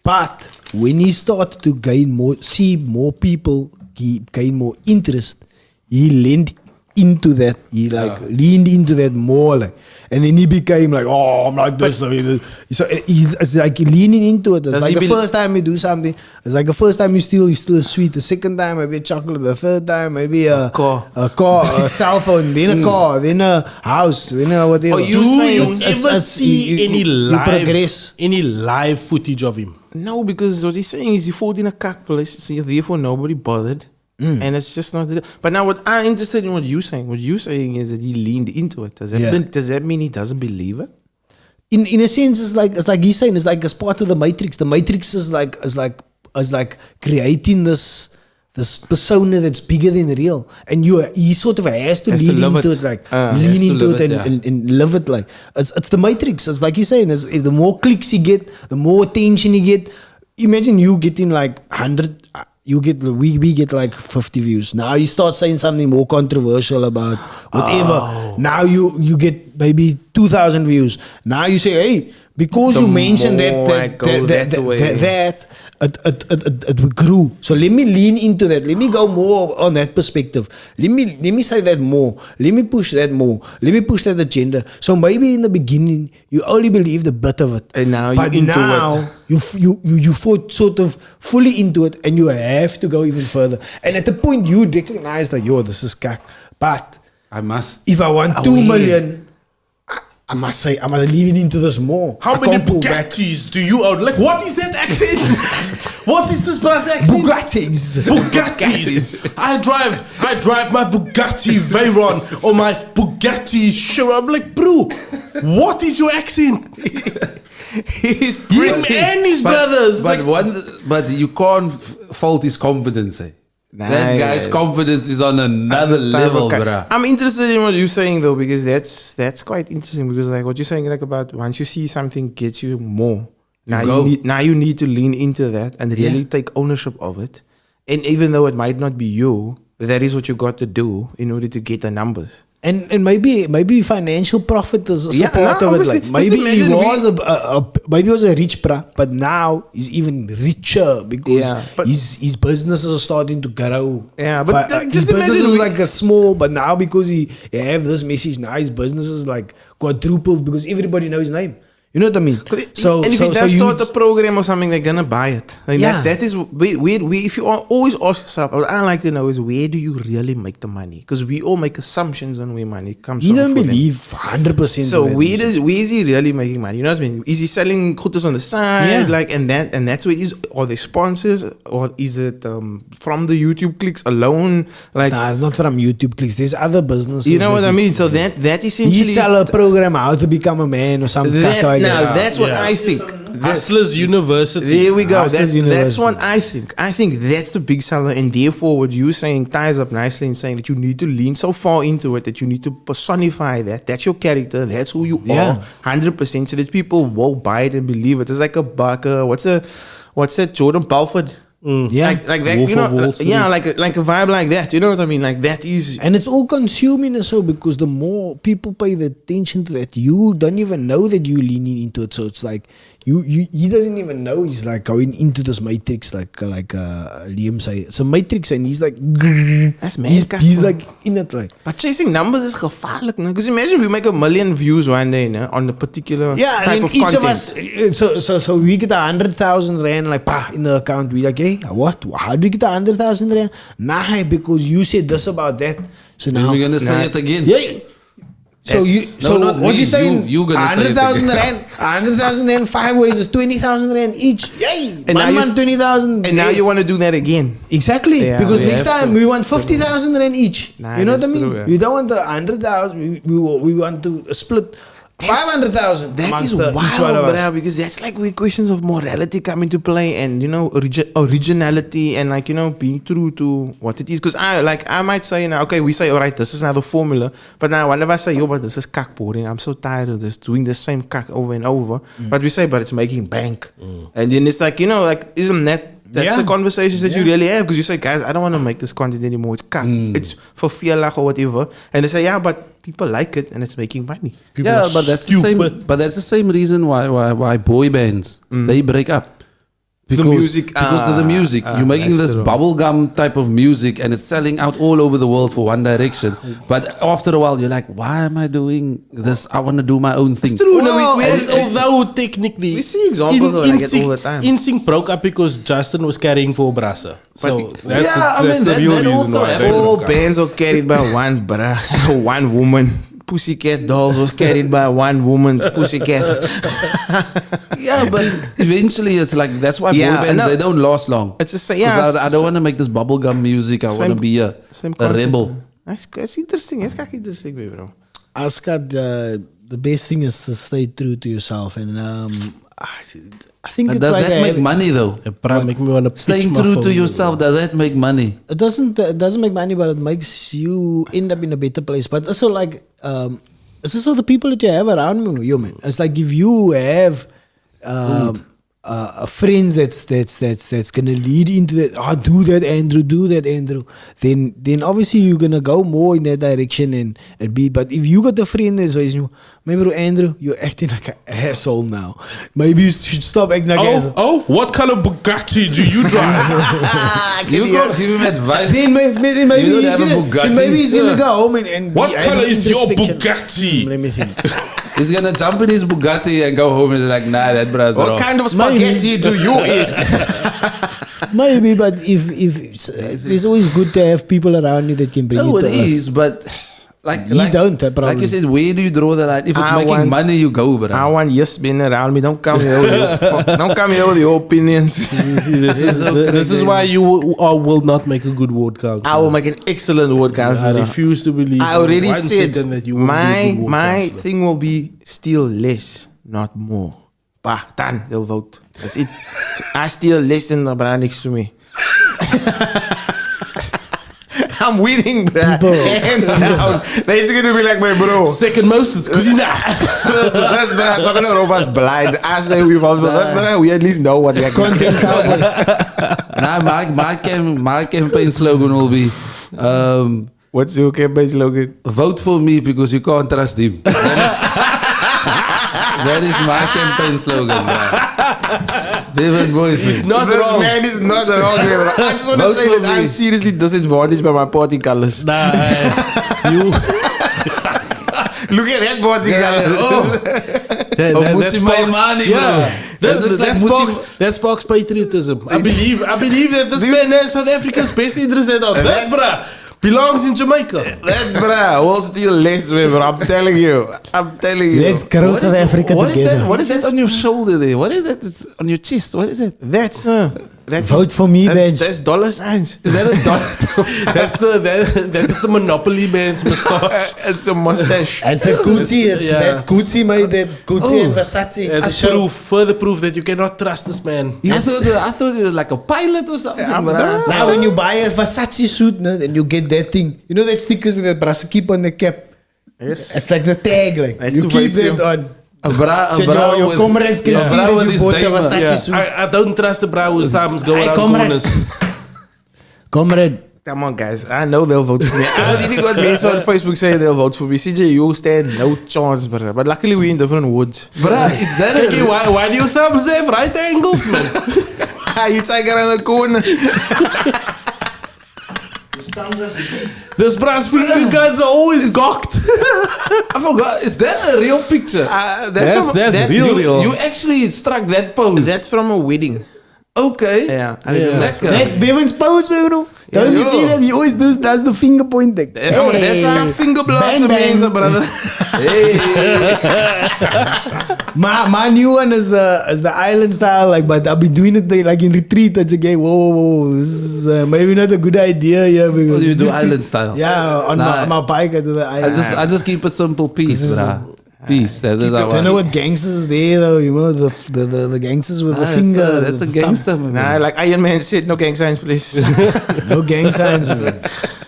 S1: But when he started to see more people, he gain more interest, he leaned into that. He leaned into that more, like, and then he became like, oh, I'm like this. So it's like leaning into it. It's like the first time you do something. It's like the first time you steal a sweet. The second time maybe a chocolate. The third time maybe a car, a cell phone. Then a car. Then a house. Then a whatever.
S2: Oh, you
S3: Do
S2: saying
S3: you ever see any
S1: progress.
S3: live footage of him?
S2: No, because what he's saying is he fought in a cuck place, so therefore nobody bothered. And it's just not. But now, what I'm interested in what you're saying. What you're saying is that he leaned into it. Does that mean he doesn't believe it?
S1: In a sense, it's like he's saying, it's like as part of the Matrix. The Matrix is like creating this persona that's bigger than real, and he sort of has to lean into it, like lean into it and live it. Like it's the Matrix. It's like he's saying, the more clicks you get, the more attention you get. Imagine you getting like 100. we get like 50 views. Now you start saying something more controversial about whatever. Now you get maybe 2,000 views. Now you say, hey, because you mentioned that it grew. So let me lean into that. Let me go more on that perspective. Let me say that more. Let me push that more. Let me push that agenda. So maybe in the beginning you only believed a bit of it,
S2: and now
S1: but
S2: you're into
S1: now
S2: it.
S1: you fought sort of fully into it, and you have to go even further. And at the point you recognize that this is cack. But if I want 2 million. I must say, I must lean into this more.
S3: How many Bugattis do you own? Like, what is that accent? What is this brass accent? Bugattis. I drive my Bugatti Veyron or my Bugatti Chiron. I'm like, bro, what is your accent? Him and his brothers.
S4: But you can't fault his confidence. That guy's confidence is on another level, bruh.
S2: I'm interested in what you're saying though, because that's quite interesting. Because like what you're saying, like about once you see something gets you more, now you need to lean into that and really take ownership of it. And even though it might not be you, that is what you got to do in order to get the numbers.
S1: And maybe financial profit is a part of it. Like maybe he was a rich bra, but now he's even richer because his businesses are starting to grow.
S2: Yeah, but
S1: his business was like a small, but now because he have this message, now his business is like quadrupled because everybody knows his name. You know what I mean?
S2: And if he does start a program or something, they're gonna buy it. Like that is we if you always ask yourself, what I like to know is where do you really make the money? Because we all make assumptions on where money comes from.
S1: You don't believe 100%.
S2: So where is he really making money? You know what I mean? Is he selling kutas on the side? Like and that's where it is. Are they sponsors or is it from the YouTube clicks alone? Like
S1: it's not from YouTube clicks. There's other businesses.
S2: You know what I mean? So that essentially
S1: he sell a program how to become a man or something like that.
S2: Now that's what I think.
S3: Hustlers University.
S2: There we go. That's what I think. I think that's the big seller, and therefore what you're saying ties up nicely in saying that you need to lean so far into it that you need to personify that. That's your character. That's who you are, 100%. So that people will buy it and believe it. It's like a Barker. What's that? Jordan Belfort. Like that,
S3: Wolf
S2: you know, like a vibe like that. You know what I mean? Like that is,
S1: and it's all consuming so because the more people pay the attention to that, you don't even know that you're leaning into it. So it's like he doesn't even know he's like going into this matrix, like Liam say, it's a matrix, and he's like,
S2: that's mad.
S1: He's like in it, like.
S2: But chasing numbers is gevaarlijk, because imagine we make 1 million views one day, on a particular type of
S1: each
S2: content.
S1: of us, so we get 100,000 rand like in the account. We like, hey, what? How do you get 100,000 rand? Nah, because you said this about that. So now
S4: we're gonna say it again.
S1: Yeah. So what you saying?
S4: You gonna
S1: 100,000 rand, 100,000 rand 5 ways is 20,000 rand each. Yay!
S2: And
S1: 1 month 20,000.
S2: And now you want to do that again?
S1: Exactly, because next time we want 50,000 rand each.
S2: Nah,
S1: you know what I mean?
S2: True,
S1: You don't want the 100,000. We want to split 500,000.
S2: That is wild, bro, because that's like where questions of morality come into play, and originality, and like being true to what it is. Because I might say now, okay, we say, all right, this is now the formula, but now whenever I say, yo, but this is cack boring, I'm so tired of this doing the same cack over and over. But we say, but it's making bank, and then it's like isn't that's the conversations that you really have, because you say, guys, I don't want to make this content anymore. It's cack. It's for fearlach or whatever, and they say, yeah, but people like it and it's making money.
S3: People
S4: but that's the same reason why boy bands they break up. Because of the music. You're making this bubblegum type of music and it's selling out all over the world for One Direction. But after a while, you're like, why am I doing this? I want to do my own thing.
S3: It's true. Although technically,
S2: we see examples of it all the time.
S3: NSYNC broke up because Justin was carrying for Brasa. So that's
S4: the
S3: real reason why.
S2: All bands are carried by one woman. Pussycat Dolls was carried by one woman's pussycat.
S4: But eventually it's like, that's why boy bands, they don't last long.
S2: It's just
S4: I don't want to make this bubblegum music. I want to be a rebel.
S2: It's interesting. It's kind of interesting, bro.
S1: Askat, the best thing is to stay true to yourself, and I think
S4: does that make money though?
S3: Make me want to
S4: staying true to yourself. Does that make money?
S1: It doesn't make money, but it makes you end up in a better place. But also like it's also the people that you have around you, man. It's like if you have friends that's gonna lead into that. Oh, do that, Andrew. Do that, Andrew. Then obviously you're gonna go more in that direction and be. But if you got a friend that's always you, maybe bro, Andrew, you're acting like an asshole now. Maybe you should stop acting like an asshole.
S3: Oh, what kind of Bugatti do you drive?
S4: You can't give him advice.
S1: Then maybe
S4: You don't
S1: he's
S4: have a
S1: gonna,
S4: Bugatti?
S1: then maybe he's gonna go home and
S3: What
S1: have
S3: color
S1: an
S3: is your
S1: introspection.
S3: Bugatti?
S1: Let me think.
S4: He's gonna jump in his Bugatti and go home and be like, nah, that bra's
S2: What
S4: wrong.
S2: kind of spaghetti do you eat?
S1: Maybe, but if it's always good to have people around you that can bring
S4: No,
S1: you
S4: it
S1: to earth.
S4: is, but like
S1: You don't,
S4: like
S1: probably.
S4: you said, where do you draw the line? If it's
S2: I
S4: making
S2: want-
S4: money, you go, bro.
S2: I want yes men around me. Don't come here with your don't come here with your opinions.
S3: This is why you will not make a good ward councillor.
S2: I will make an excellent word
S3: I
S2: counselor.
S3: refuse to believe.
S2: I already
S3: one
S2: said
S3: second that you will be a good ward
S2: my
S3: councillor.
S2: thing will be steal less, not more. Bah, done. They'll vote. That's it. I steal less than the brand next to me. I'm winning, bro. Hands down. They're gonna be like my bro.
S3: Second most is good enough.
S2: That's bro. So gonna rob us blind. I say we vote for us, bro. We at least know what they're
S1: Content Cowboys.
S4: Nah, my campaign slogan will be,
S2: What's your campaign slogan?
S4: vote for me because you can't trust him. That is my campaign slogan, bro. Vivid voices.
S3: Not
S2: This
S3: wrong.
S2: man is not wrong, bro. I just want to
S4: Vote
S2: say
S4: for
S2: that I'm
S4: me.
S2: seriously disadvantaged by my party colors.
S3: Nah, you.
S2: Look at that party colors.
S3: That
S4: Musi
S3: sparks-
S4: Maimani,
S3: yeah.
S4: bro.
S3: That,
S4: looks like
S3: that sparks patriotism. I believe that this man has South Africa's best interest at heart. This bruh belongs in Jamaica.
S2: That bruh will steal less, bro. I'm telling you.
S1: Let's grow South Africa
S4: what is
S1: together.
S4: that? What is that on your shoulder there? What is that? It's on your chest. What is it?
S2: That's that
S1: Vote for me, badge.
S2: That's dollar signs.
S4: Is that a dot?
S3: That is the Monopoly man's moustache.
S2: It's a mustache.
S1: It's a Gucci. It's
S3: Yeah.
S1: that Gucci made that Gucci and
S4: Oh.
S1: Versace.
S3: It's proof, further proof that you cannot trust this man.
S4: I thought it was like a pilot or something, bro.
S1: Now when you buy a Versace suit, no, then you get that thing. You know that stickers that brass keep on the cap?
S2: Yes.
S1: It's like the tag. Like
S2: That's
S1: you
S2: to
S1: keep
S2: face you.
S1: that on.
S4: A bra,
S1: So your comrades can see that you bought a Versace suit.
S3: I don't trust the brow whose thumbs go
S1: Hey,
S3: around
S1: comrade.
S3: corners.
S1: Comrade,
S2: Come on, guys. I know they'll vote for me. I already got mates on Facebook saying they'll vote for me. CJ, you stand no chance, bro. But luckily we're in different woods.
S4: Bruh, is that
S3: Okay, why do your thumbs have right angles, man?
S2: You try get around the corner.
S3: This brass finger guns are always gawked.
S4: I forgot. Is that a real picture?
S3: That's real.
S4: You actually struck that pose.
S2: That's from a wedding.
S4: okay.
S2: Yeah.
S4: Lekker.
S1: that's Bevan's pose, bro. Don't you see that? He always does the finger pointing.
S2: That's our finger blast,
S1: Bang, bang.
S2: mensen, brother.
S4: Hey.
S1: My new one is the island style, like, but I'll be doing it like in retreat. It's again, whoa, this is maybe not a good idea, yeah. Because
S4: You do island style.
S1: yeah, on my bike I do the island.
S4: I just keep it simple. Peace, bruh. Peace. That is how
S1: I don't know what gangsters is there though. You know the gangsters with the finger.
S4: That's a
S1: the
S4: gangster, man.
S2: Nah, like Iron Man said, no gang signs, please.
S1: thumb. No gang signs. Man.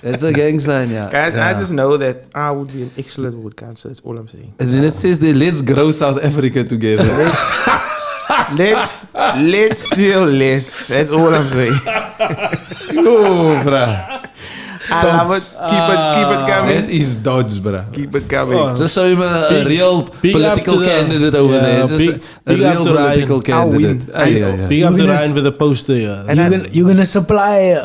S4: That's a gang sign, yeah.
S2: Guys, I
S4: Yeah.
S2: just know that I would be an excellent wood counselor. That's all I'm saying.
S4: And then it says there, let's grow South Africa together.
S2: Let's steal less. That's all I'm saying.
S4: Oh, bruh.
S2: I love it. Keep it coming.
S4: That is Dodge, bruh.
S2: Keep it coming.
S3: Oh.
S4: Just show him a real
S3: big up
S4: political
S3: to the-
S4: candidate over
S3: yeah,
S4: there. Just a
S3: big up
S4: real
S3: to
S4: political
S3: Ryan.
S2: I'll win.
S4: candidate. Ay, ay, ay.
S3: Big up
S1: You're
S3: to
S1: gonna-
S3: Ryan with the poster, yeah.
S1: You're gonna supply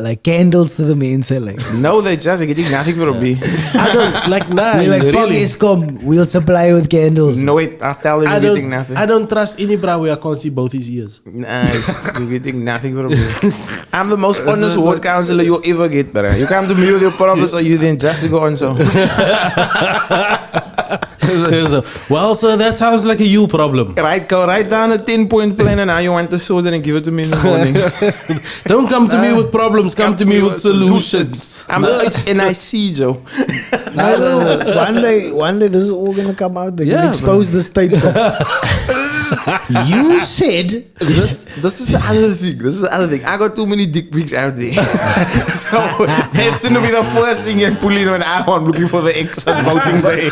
S1: like candles to the main cell. Like,
S2: No, they just are getting nothing from me.
S3: I don't, like, nah,
S1: we're like fuck
S3: really.
S1: ESCOM. We'll supply with candles.
S2: No, wait, I'll tell you
S3: I
S2: you're getting
S3: don't,
S2: nothing.
S3: I don't trust any brow where I can't see both his ears.
S2: Nah, you're getting nothing from me. I'm the most honest ward counselor you'll ever get, bro. You come to me with your problems or you then just go on so.
S3: So, well, sir, that sounds like a you problem.
S2: Right, go write down a 10-point plan and now you want to solve it and give it to me in the morning.
S3: Don't come to me with problems, come to me with solutions.
S2: I'm the HNIC, Joe.
S1: One day this is all gonna come out. They're
S4: Yeah,
S1: gonna expose this tape. You said
S2: This is the other thing. This is the other thing. I got too many dick pics out there. So that's gonna be the first thing you pull in when I'm looking for the exit voting day.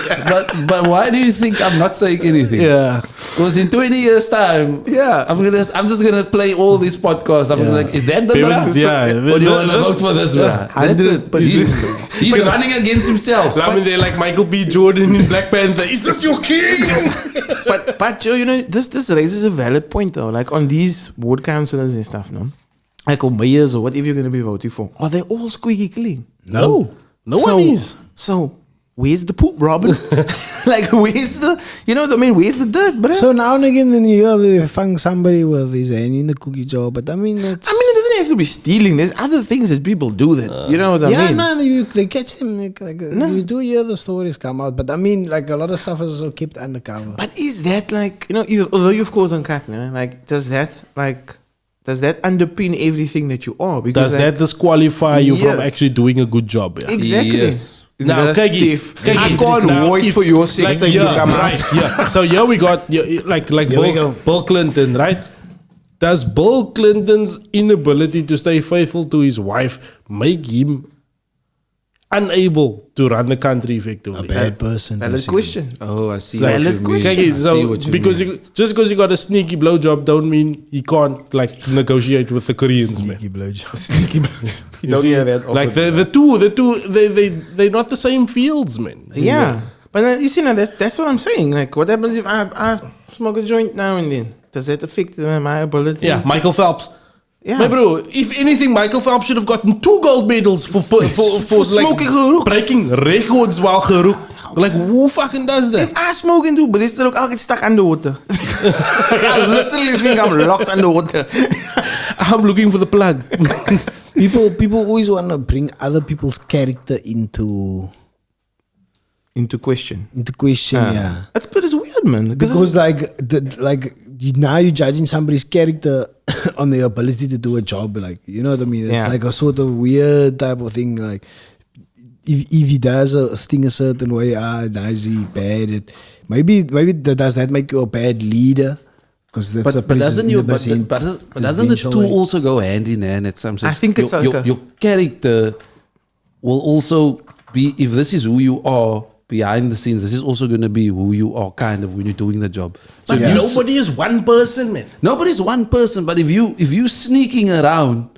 S4: But why do you think I'm not saying anything?
S1: Yeah.
S4: Because in 20 years' time,
S2: Yeah.
S4: I'm just gonna play all these podcasts. I'm like, is that the bra?
S3: Yeah.
S4: Or do you want to vote for this bra? That's it.
S2: 100%.
S4: He's running against himself.
S3: I mean, they're like Michael B. Jordan in Black Panther. Is this your king?
S2: But Joe, you know, this raises a valid point though. Like on these ward councillors and stuff, no? Like on mayors or whatever you're gonna be voting for, are they all squeaky clean?
S3: No one is.
S2: So where's the poop, Robin? Like where's the, you know what I mean? Where's the dirt, bro?
S1: So now and again, then you hear they find somebody with his hand in the cookie jar. But I mean, that's,
S2: it doesn't have to be stealing. There's other things that people do that, you know what I
S1: yeah,
S2: mean?
S1: no, they catch them. You do hear the stories come out, but I mean, like a lot of stuff is also kept undercover.
S2: But is that like, you know, although you've called on crack, you know, like does that underpin everything that you are? Because
S3: Does that disqualify you from
S2: Yeah.
S3: actually doing a good job? Yeah.
S2: exactly.
S4: Yes.
S3: Now,
S2: That's
S3: Kegi,
S2: stiff. I can't
S3: now,
S2: wait
S3: if-
S2: for your 16 to come
S3: right,
S2: out.
S3: yeah. So here we got like
S1: Here we go.
S3: Bill Clinton, right? Does Bill Clinton's inability to stay faithful to his wife make him unable to run the country effectively?
S1: Bad person.
S2: Valid
S1: basically.
S2: question.
S4: Oh, I see.
S2: Valid
S4: what you mean.
S2: question.
S3: Okay,
S4: I see
S3: so
S4: what you
S3: because
S4: mean.
S3: just because you got a sneaky blowjob don't mean he can't like negotiate with the Koreans, man.
S1: Sneaky blowjob.
S3: You
S2: Don't
S3: see?
S2: hear that often.
S3: Like the two, they're not the same fields, man.
S2: Yeah. But you see, now that's what I'm saying. Like, what happens if I smoke a joint now and then? Does that affect my ability?
S3: Yeah, Michael Phelps.
S2: Yeah.
S3: My bro, if anything, Michael Phelps should have gotten 2 gold medals for
S2: smoking gerook.
S3: breaking records while gerook. Like, who fucking does that?
S2: If I smoke and do, but it's still I'll get stuck underwater. I literally think I'm locked underwater.
S3: I'm looking for the plug.
S1: People always want to bring other people's character into
S2: Into
S1: question. Yeah.
S2: That's but it's weird, man.
S1: Because now you're judging somebody's character on their ability to do a job, like, you know what I mean? It's
S2: Yeah.
S1: like a sort of weird type of thing. Like if he does a thing a certain way, does he bad? Maybe does that make you a bad leader? Because that's
S4: But doesn't the two also go hand in hand at some sense?
S2: I think it's
S4: your character will also be, if this is who you are behind the scenes, this is also going to be who you are kind of when you're doing the job. So
S3: But
S4: if you
S3: nobody is one person, man.
S4: nobody's one person, but if you sneaking around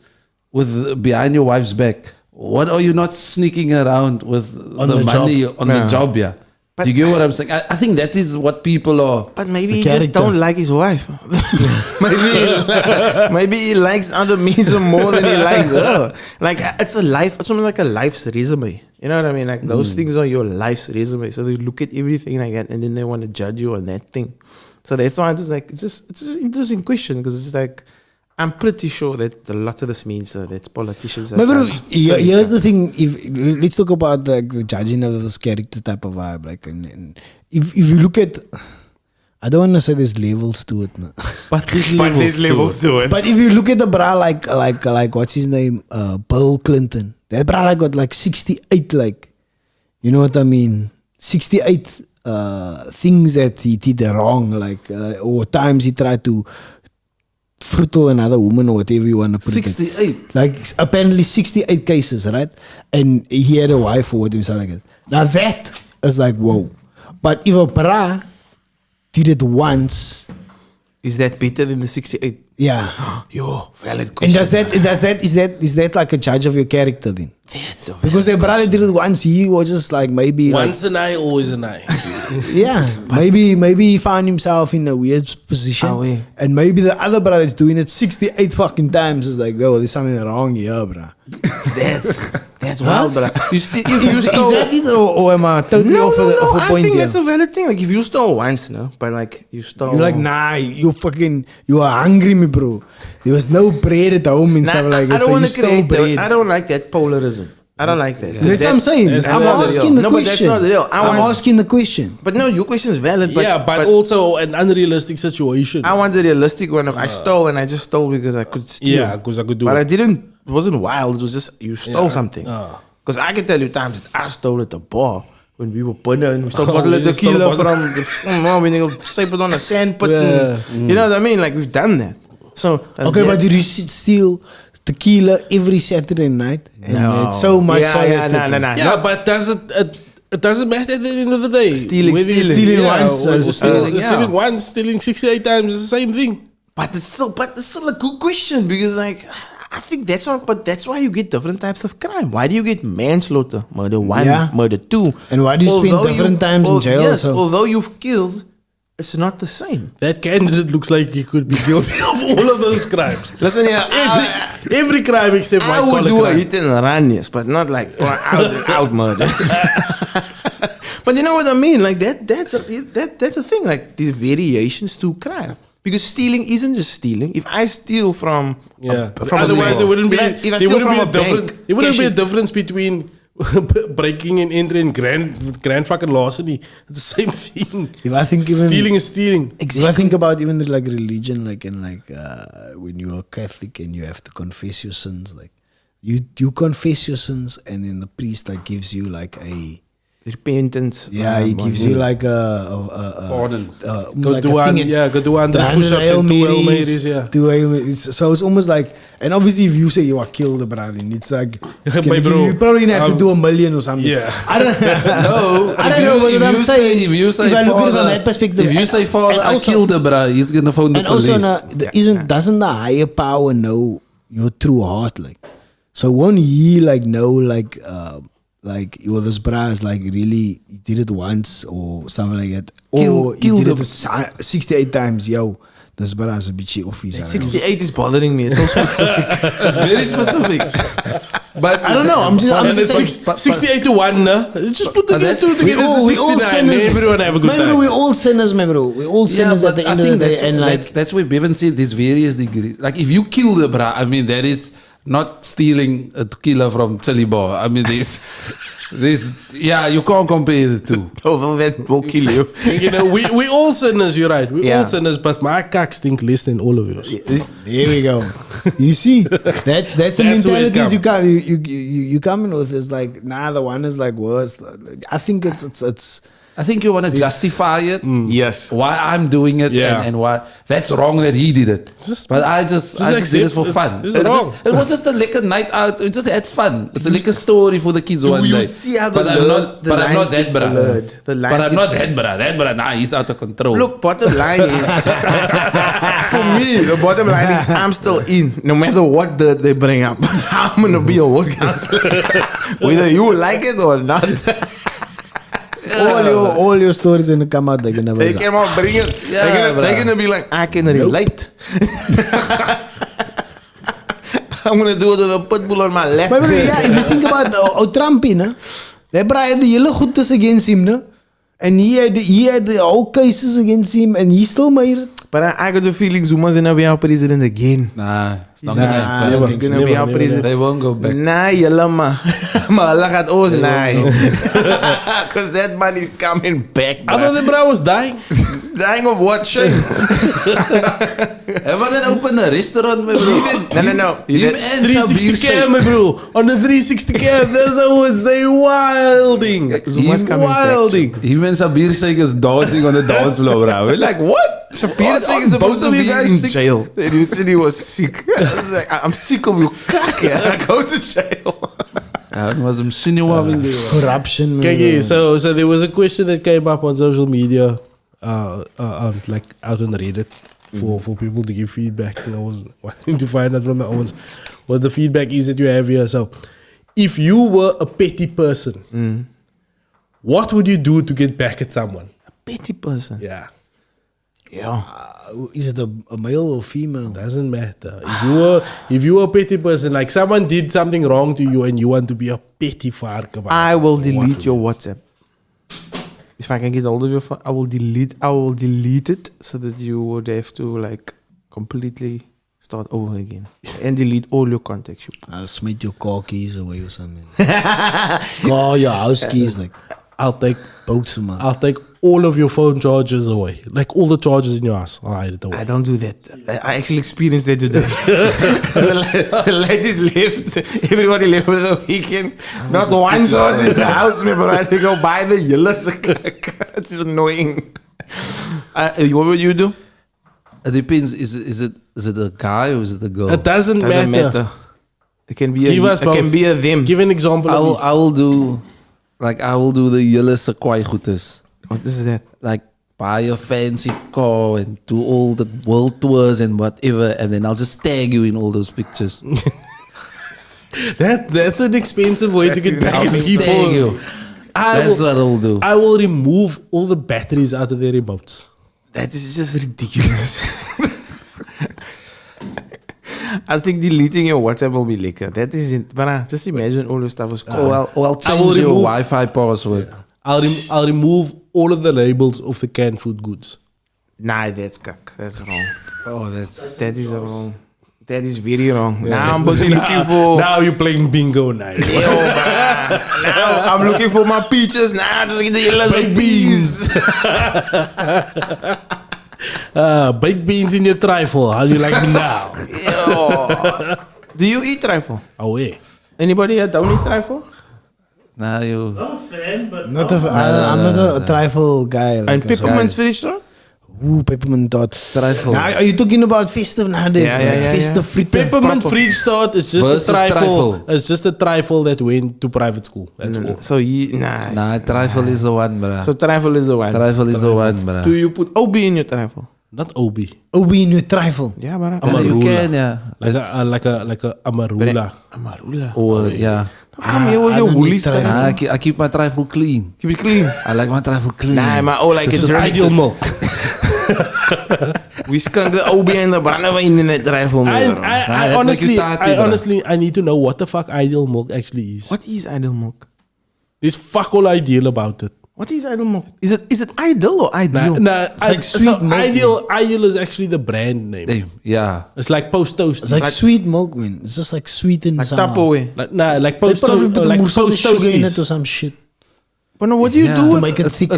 S4: with behind your wife's back, what are you not sneaking around with
S1: On
S4: the
S1: the
S4: money
S1: job.
S4: on the job? Yeah.
S2: But-
S4: Do you get what I'm saying? I think that is what people are.
S2: But maybe
S1: The
S2: he just
S1: character.
S2: don't like his wife. maybe he likes other means more than he likes her. Like it's almost like a life's resume. You know what I mean? Like those things are your life's resume. So they look at everything like that, and then they want to judge you on that thing. So that's why I was like, it's just an interesting question because it's like I'm pretty sure that a lot of this means that politicians.
S1: But bro,
S2: are
S1: here's the thing. Let's talk about like the judging of this character type of vibe. Like, and if you look at, I don't want to say there's levels to it. No.
S3: But
S2: there's levels to it.
S1: But if you look at the bra, like what's his name, Bill Clinton. That bra like got like 68, like, you know what I mean? 68 things that he did wrong, like, or times he tried to fruitle another woman or whatever you want to put it.
S4: 68.
S1: Like apparently 68 cases, right? And he had a wife or whatever like that. Now that is like whoa. But if a bra did it once,
S2: Is that better than the 68?
S1: yeah.
S2: Yo, valid
S1: And
S2: question.
S1: is that like a judge of your character then?
S2: That's a
S1: Because the brother did it once, he was just like maybe
S3: once an eye, always an eye.
S1: like, yeah, maybe he found himself in a weird position,
S2: Oh, yeah.
S1: and maybe the other brother is doing it 68 fucking times. Is like, oh, there's something wrong here, bro.
S2: That's wild, but you still if you
S1: Is
S2: stole.
S1: that it, or am I totally
S2: No,
S1: off
S2: no,
S1: a
S2: I
S1: point
S2: think
S1: here?
S2: that's a valid thing. Like if you stole once, no, but like you stole.
S1: You're like, nah, you are hungry, me bro. There was no bread at home and
S2: Nah,
S1: stuff like
S2: I
S1: that.
S2: don't
S1: So
S2: want
S1: you
S2: to
S1: stole
S2: create.
S1: bread.
S2: I don't like that polarism. I don't like that. 'Cause
S1: That's what I'm saying.
S3: that's
S1: I'm
S3: not the
S1: asking the
S2: No, but that's
S1: question.
S2: not the deal.
S1: I'm asking the question.
S2: But no, your question is valid. But,
S3: yeah, but also an unrealistic situation.
S2: I want the realistic one. Of I stole and I just stole because I could steal.
S3: Yeah, because I could do
S2: But I
S3: it.
S2: didn't. It wasn't wild. It was just you stole something. Because I can tell you times that I stole at the bar when we were punning and we stole a bottle of
S3: you stole
S2: tequila
S3: a bottle.
S2: from mom when you save it on a sand pit.
S3: Yeah.
S2: You know what I mean? Like we've done that. So that's
S1: Okay,
S2: that.
S1: but did you steal tequila every Saturday night? And it's so much. so
S2: Yeah,
S1: that-
S2: nah.
S3: Yeah, but does it it doesn't matter at the end of the day.
S2: Stealing
S3: once, stealing 68 times is the same thing.
S2: But it's still a good question because like I think that's why you get different types of crime. Why do you get manslaughter, murder 1, murder 2?
S1: And why do you spend different times in jail?
S2: Yes, although you've killed, it's not the same.
S3: That candidate looks like he could be guilty of all of those crimes.
S2: Listen here,
S3: Every crime except
S2: I
S3: white
S2: would do
S3: collar
S2: a
S3: crime.
S2: hit and run, yes, but not like out murder. But you know what I mean? Like that's a thing. Like these variations to crime. Because stealing isn't just stealing. If I steal from
S3: Otherwise, there wouldn't be a difference between breaking and entering grand fucking larceny. It's the same thing.
S1: If I think even
S3: Stealing is stealing.
S1: If I think about even like religion, like in like when you are Catholic and you have to confess your sins, like you confess your sins, and then the priest like gives you like a
S2: repentance.
S1: Yeah, he gives you like a
S4: pardon.
S3: Go do one the push-ups and 2 Hail Marys, yeah.
S1: 2 Hail Marys. So it's almost like, and obviously if you say you are killed, brother, it's like
S3: My bro,
S1: you probably have to do 1 million or something.
S3: Yeah.
S1: I don't know.
S4: No,
S1: I don't know what I'm saying.
S4: If you say
S1: if I look at it
S4: father,
S1: from that perspective,
S4: if you say father,
S1: and
S4: I
S1: also-
S4: killed the bro, he's gonna phone the
S1: and
S4: police.
S1: also, doesn't the higher power know your true heart? Like, so won't he like know like this bra is like really he did it once or something like that, or he did it 68 times. Yo, this bra is a bitchy office.
S2: 68 is bothering me. It's so specific.
S4: It's very specific. But
S1: I don't know. I'm just saying.
S3: 68 to 1, no? Just put the two together.
S1: We all
S3: 69.
S1: sinners.
S3: Everyone have a good
S1: Remember,
S3: time.
S1: we all sinners, my bro. We all sinners at the end of the day. And like,
S4: that's where Bevan said there's various degrees. Like if you kill the bra, I mean that is not stealing a killer from Chili Bar. I mean you can't compare the two.
S2: Although that will kill you.
S3: You know, we all sinners, you're right. We all sinners, but my cock stink less than all of yours.
S1: There we go. You see, that's the mentality
S3: where it
S1: you come in with. Is like, nah, the one is like worse. I think it's
S4: I think you want to justify it.
S2: Yes.
S4: Why I'm doing it and why that's wrong that he did it. But I just did it for fun.
S3: It's wrong.
S4: It was just a liquor night out. We just had fun. It's a liquor story for the kids one
S2: you
S4: day.
S2: see how the
S4: but I'm not
S2: lines
S4: that
S2: get
S4: bra.
S2: blurred? The lines
S4: But I'm
S2: get
S4: not that bra. That bra, nah, he's out of control.
S2: Look, bottom line is, for me, the bottom line is I'm still in. No matter what dirt they bring up, I'm going to be a ward counselor. Whether you like it or not.
S1: all your stories gonna come out. They're gonna
S2: They can all bring it. They're gonna be like, I can relate. I'm going to do it with a pitbull on my lap.
S1: Maar bro, ja, if you think about Trump, they brought the hele goedes against him, no? And he had the whole cases against him, and he still made it.
S2: But I got the feeling Zuma's going to be our president again.
S4: Nah, it's not
S1: Nah,
S4: gonna happen.
S2: He's going to be our president.
S4: They won't go back.
S2: Nah, jylle maar. Maar hulle gaat ons naai. Because that money's coming back,
S3: I thought the bro was dying.
S2: Dying of what, shame?
S4: Have they opened a restaurant, my bro?
S2: No.
S4: Him and
S3: 360
S4: Sabir
S3: cam, my bro. On the 360 cam, there's always they wilding.
S2: Zuma's coming
S3: Wilding.
S4: Him and Sabir Sheikh is dancing on the dance floor, bro. We're like, what?
S2: Sabir Sheikh is supposed to
S4: Both of
S2: be
S4: you guys
S2: in
S4: sick?
S2: jail. And he said he was sick. I was like, I'm sick of your cock. I go to jail.
S4: It was him sinuwing there.
S1: Corruption.
S3: Okay, so there was a question that came up on social media, like out on Reddit, for people to give feedback. And I was wanting to find out from my own what the feedback is that you have here. So, if you were a petty person, what would you do to get back at someone?
S2: A petty person.
S3: Yeah,
S1: Is it a male or female?
S3: doesn't matter. If you were a petty person, like someone did something wrong to you and you want to be a petty vark about
S2: I
S3: it,
S2: will
S3: what
S2: delete
S3: would
S2: your
S3: you-
S2: WhatsApp. If I can get hold of your phone, I will delete it so that you would have to like completely start over again and delete all your contacts.
S1: I'll smite your car keys away or something. Car, your house keys, like
S3: I'll take
S1: both of them.
S3: I'll take all of your phone chargers away. Like all the chargers in your house. I'll hide it away.
S2: I don't do that. I actually experienced that today. the ladies left. Everybody left for the weekend. Not one charge in the house, man, but I had to go buy the yellow. It's annoying. What would you do?
S4: It depends. Is it a guy or is it a girl?
S3: It doesn't
S2: Doesn't
S3: matter.
S2: matter. It can be
S3: Give
S2: a,
S3: us
S2: it can
S3: both.
S2: be a them.
S3: Give an example.
S4: I will do Like I will do the hele sequoia goedes.
S2: What is that?
S4: Like buy a fancy car and do all the world tours and whatever, and then I'll just tag you in all those pictures.
S3: That's an expensive way to get back
S4: I'll
S3: at
S4: just tag
S3: people.
S4: you. That's what I'll do.
S3: I will remove all the batteries out of their remotes.
S2: That is just ridiculous. I think deleting your WhatsApp will be lekker. That is it. But just imagine all your stuff was cool.
S4: Or I'll
S3: I
S4: change
S3: will
S4: your
S3: remove-
S4: Wi-Fi password.
S3: I'll remove all of the labels of the canned food goods.
S2: Nah, that's kak. That's wrong.
S4: Oh, that's
S2: That is wrong. That is very wrong. Now I'm busy looking for...
S3: Now you're playing bingo night.
S2: Yo, man. Now I'm looking for my peaches. Nah, just get the yellow
S3: Baked beans. Baked beans in your trifle. How do you like me now?
S2: Yo. Do you eat trifle?
S3: Oh, yeah.
S2: Anybody here don't eat trifle?
S4: now you.
S5: Not a fan, but
S1: Not I'm not a trifle guy. Like
S2: And
S1: a-
S2: peppermint fish store?
S1: Ooh, peppermint dot.
S4: Trifle.
S1: Now, are you talking about festive nowadays?
S2: Yeah,
S1: like
S2: yeah, yeah,
S1: festive
S2: yeah.
S1: fritter.
S3: Peppermint
S2: Proper.
S3: Fridge Start is just
S4: Versus
S3: a trifle.
S4: trifle.
S3: It's just a trifle that went to private school. That's all.
S2: So nah.
S4: Nah, trifle is the one, bruh.
S2: So trifle is the one.
S4: Trifle is the one, bruh.
S2: Do you put OB in your trifle?
S3: Not Obi.
S1: OB in your trifle.
S2: Yeah, but
S4: Yeah, you
S3: Amarula.
S4: can, yeah.
S3: Like a amarula.
S2: Amarula.
S4: Or, yeah.
S2: Come here with
S1: I
S2: your
S1: don't
S2: woolies
S1: eat trifle.
S2: trifle.
S4: I keep my trifle clean.
S2: Keep it clean.
S4: I like my trifle clean.
S2: Nah, maar oh, like
S3: This
S2: it's
S3: is ideal milk.
S2: We skunk the OB and the brandewijn in that trifle.
S3: I
S2: man.
S4: that make you tatty, bro.
S3: honestly, I need to know what the fuck ideal milk actually is.
S2: What is idle milk?
S3: There's fuck all ideal about it.
S2: What is idle milk? Is it idle or ideal?
S1: like sweet milk,
S3: Ideal is actually the brand name.
S4: Hey, yeah.
S3: It's like post toast.
S1: It's like sweet milk, man. It's just like sweetened
S2: Like
S1: somehow.
S2: Tupperware.
S3: Like
S1: They
S3: post
S1: probably put
S3: like
S1: more
S3: post
S1: sugar in it or
S3: toasties.
S1: some shit.
S2: But no, what do you do
S1: To
S2: with
S1: make it thick.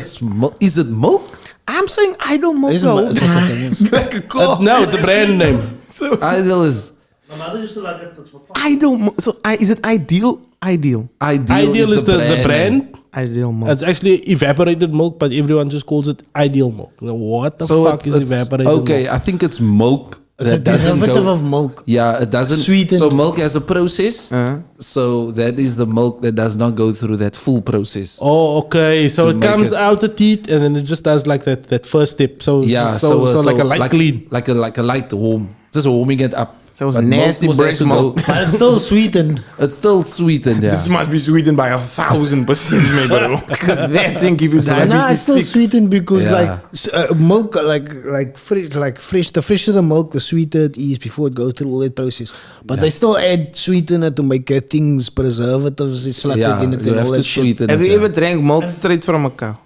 S4: Is it milk?
S2: I'm saying idle milk
S1: It's
S2: though.
S1: it's like a thing, yes.
S2: Like a car.
S3: No, it's a brand name.
S2: So
S4: Ideal is
S5: my mother used to like it. That's for fun.
S2: idle milk. So is it ideal? Ideal.
S3: Ideal is the brand.
S2: Ideal milk.
S3: It's actually evaporated milk, but everyone just calls it ideal milk. Now, what the fuck is evaporated
S4: okay,
S3: milk?
S4: I think it's milk.
S1: It's a
S4: that doesn't
S1: derivative
S4: go-
S1: of milk.
S4: Yeah, it doesn't.
S1: Sweetened.
S4: So milk has a process.
S2: Uh-huh.
S4: So that is the milk that does not go through that full process.
S3: Oh, okay. So
S4: To
S3: it
S4: make
S3: comes
S4: it-
S3: out the teeth, and then it just does like that first step. So
S4: Yeah,
S3: so like a light clean.
S4: like a light warm, just warming it up.
S2: That was
S4: But
S2: nasty
S4: milk must
S2: breast
S4: have to
S2: milk.
S4: go-
S1: But it's still sweetened.
S4: It's still sweetened, yeah.
S2: This must be sweetened by 1,000%, my bro. Because that thing give you diabetes.
S1: Nah, it's still
S2: 6.
S1: sweetened because
S4: Yeah.
S1: like milk, like fresh. The fresher the milk, the sweeter it is before it goes through all that process. But they still add sweetener to make things preservatives. It's like
S4: Yeah,
S1: in it
S4: you
S1: and
S4: have
S1: all
S4: to
S1: that shit.
S4: sweeten
S2: Have
S4: it.
S2: you
S4: yeah.
S2: ever drank milk straight from a cow?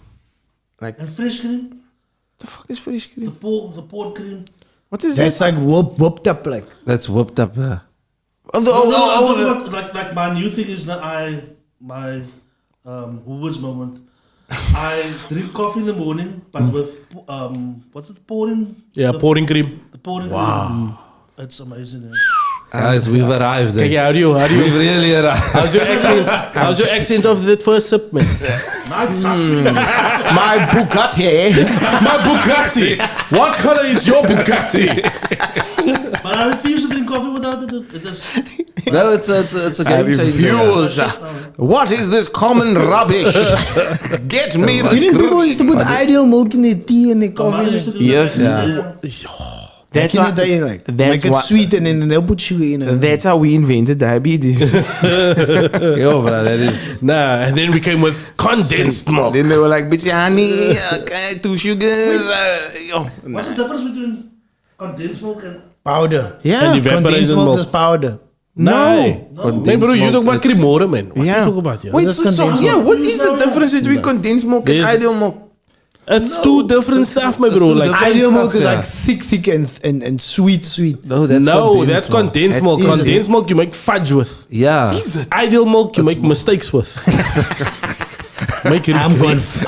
S5: And fresh cream,
S2: The fuck is fresh cream?
S5: the poured cream.
S2: What is
S1: That's
S2: that?
S1: like whooped up like.
S4: That's whipped up. Yeah.
S2: Oh,
S5: No, like my new thing is that my Hoover's moment. I drink coffee in the morning, but with what's it pouring?
S3: Yeah,
S5: The-
S3: pouring cream.
S5: The pouring cream. It's amazing. eh?
S4: Guys, we've arrived.
S3: Okay,
S4: There.
S3: how do you?
S4: We've really arrived.
S3: How's your accent? How's your accent of that first sip, man?
S2: My Bugatti.
S3: My Bugatti. What color is your Bugatti?
S5: But I refuse to drink coffee without it. It is.
S4: No, it's a
S2: I
S4: game changer.
S2: refuse. What is this common rubbish? Get me the
S1: Didn't people used to put ideal milk in their tea and their
S5: My mother
S1: coffee?
S5: used to do
S2: Yes.
S5: that.
S2: That's
S1: Back in the
S2: why,
S1: day, like
S2: that's
S1: make it
S2: why-
S1: sweet and then they'll put sugar in it.
S2: that's how we invented diabetes.
S4: Yo, bro, that is.
S3: Nah, and then we came with condensed milk.
S2: Then they were like, bitch, honey, okay, 2 sugars. Yo.
S5: What's the difference between condensed milk and
S1: Powder.
S2: Yeah.
S3: And evaporated
S1: Condensed milk
S3: milk.
S1: is powder.
S3: No.
S4: Condensed
S3: Nee, bro, you
S4: milk,
S3: talk about
S4: it's-
S3: cremore, man. What
S2: Yeah.
S3: you talk about here?
S2: Wait,
S1: That's
S2: so,
S1: condensed
S2: yeah,
S1: milk.
S2: what is the difference between condensed milk and
S3: There's-
S2: ideal milk?
S3: It's two different stuff, my
S4: it's
S3: bro.
S4: two
S3: Like
S4: different-
S1: Ideal
S4: stuff,
S1: milk is
S4: yeah.
S1: like thick and sweet.
S4: No, that's
S3: no, that's condensed
S2: That's
S3: milk.
S1: easy.
S3: Condensed milk you make fudge with.
S4: Yeah.
S3: Ideal milk you make mistakes with. Make it.
S1: I'm confused.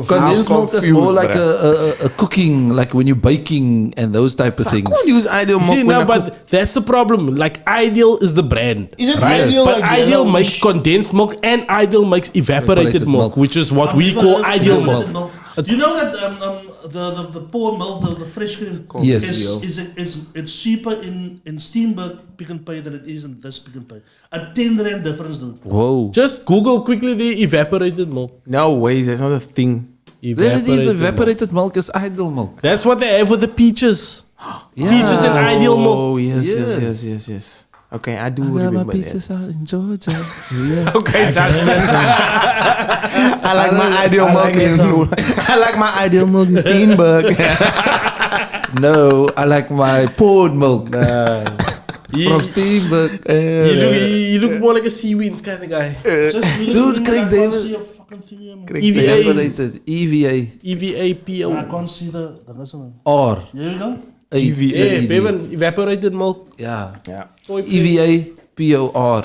S4: Condensed milk is more like a cooking, like when you're baking and those type of
S2: I
S4: things.
S2: can't use ideal milk.
S3: See,
S2: when
S3: no,
S2: I cook.
S3: but that's the problem. Like, Ideal is the brand.
S1: Is it
S3: right?
S1: Ideal
S3: But
S1: like
S3: Ideal
S1: yellowish?
S3: makes condensed milk and Ideal makes evaporated
S4: Evaporated
S3: milk,
S4: milk.
S3: which is what
S5: I've
S3: we
S5: never
S3: call
S5: heard of
S3: Ideal
S5: evaporated
S3: milk.
S5: Do you know that the poured milk, the fresh cream,
S4: Yes.
S5: it's cheaper in Steenberg Pick and Pay than it is in this Pick and Pay. A 10 rand difference, dude.
S4: Whoa.
S3: Just Google quickly the evaporated milk.
S2: No ways, that's not a thing.
S4: There it is, evaporated milk is ideal milk.
S3: That's what they have with the peaches.
S4: Yeah.
S3: Peaches and ideal milk.
S2: Oh, yes.
S4: Yes.
S2: Okay, I do
S4: I got my
S2: remember that.
S4: pizzas out in Georgia.
S2: Okay, I like my ideal milk in I like my ideal milk in Steenberg.
S4: No, I like my poured milk from Steenberg.
S3: You look more like a sea winds kind of guy.
S4: Dude, Craig David.
S5: See a fucking thing here, man.
S4: Evaporated. EVA.
S3: EVAPO.
S5: I can't see the one.
S4: Or
S5: Here we go.
S3: Yeah, Bevan, evaporated milk.
S4: Yeah.
S3: Toy play.
S4: EVA POR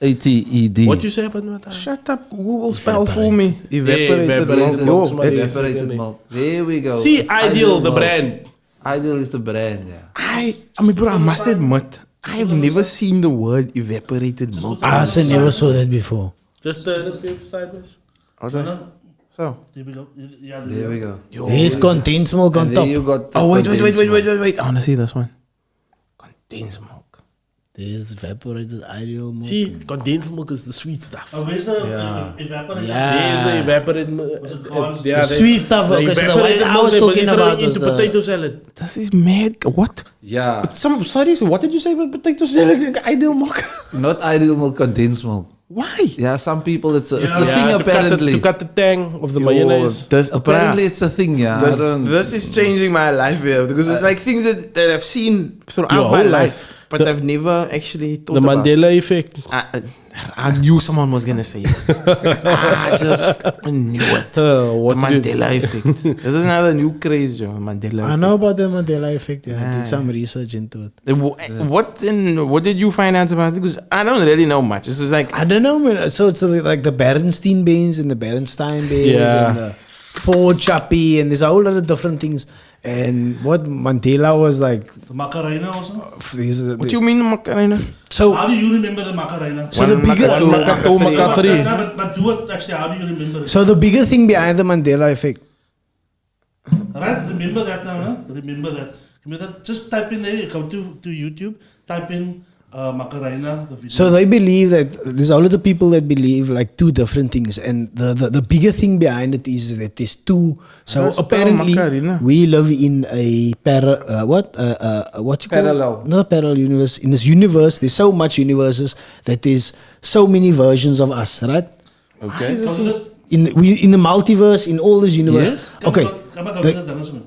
S4: ATED.
S3: What you say about that?
S2: Shut up, Google will spell for me.
S3: Evaporated
S2: Evaporated
S3: milk.
S2: milk.
S4: Evaporated milk. There we go.
S3: See,
S4: It's
S3: Ideal, the
S4: milk.
S3: brand.
S4: Ideal is the brand, yeah.
S2: I mean, bro, I must admit, I've never seen the word evaporated milk.
S1: I also never saw that before.
S3: Just the flip sideways.
S2: So,
S5: There we go. Yeah,
S4: There we go.
S1: There's condensed milk on
S4: And then
S1: top.
S4: you got the
S2: oh wait.
S4: condensed milk.
S2: I wanna see this one. Condensed milk.
S1: There's evaporated ideal milk.
S3: See, condensed milk is the sweet stuff.
S5: Oh, where's the evaporated?
S3: There's the evaporated milk.
S5: Was it corn?
S3: Yeah,
S1: The sweet stuff,
S3: The
S1: okay, so the
S3: evaporated
S1: one I
S3: milk
S1: was
S3: they
S1: talking
S3: throw
S1: about was
S3: into
S1: the-
S3: potato salad.
S2: This is mad. What?
S4: Yeah.
S2: Sorry, what did you say about potato salad? Ideal milk.
S4: Not ideal milk, condensed milk.
S2: Why?
S4: Yeah, some people it's a thing
S3: Yeah,
S4: apparently.
S3: to cut the tang of the mayonnaise.
S4: Apparently it's a thing, yeah.
S2: This is changing my life here because it's like things that I've seen throughout
S3: Your
S2: my
S3: whole
S2: life,
S3: life.
S2: but I've never actually thought
S3: The
S2: about.
S3: Mandela effect.
S2: I knew someone was gonna say it. I just knew it.
S3: What
S2: The
S3: to do?
S2: Mandela effect. This is another new craze, Joe. Mandela.
S1: I know about the Mandela effect. Yeah, I did some research into it.
S2: What did you find out about it? Because I don't really know much. This is like
S1: I don't know, man. So it's like the Berenstein beans and the Berenstein beans
S3: Yeah.
S1: and the Ford Chappie and there's a whole lot of different things. And what Mandela was like,
S5: The Macarena also?
S2: what do you mean, Macarena?
S1: so
S5: How do you remember the Macarena?
S1: so the bigger
S5: But do it actually, how do you remember it?
S1: so the bigger thing behind the Mandela effect.
S5: Right? Remember that now, huh? Remember that. Just type in there, go to YouTube, type in Macarena, the video.
S1: So they believe that there's a lot of people that believe like two different things, and the bigger thing behind it is that there's two. So
S2: That's
S1: apparently
S2: Macarena.
S1: we live in a what you call
S4: Parallel.
S1: it? Not a parallel universe. In this universe, there's so much universes that there's so many versions of us, right?
S4: Okay.
S5: So just-
S1: In the multiverse, in all this universe.
S4: Yes.
S1: Okay.
S5: Come back,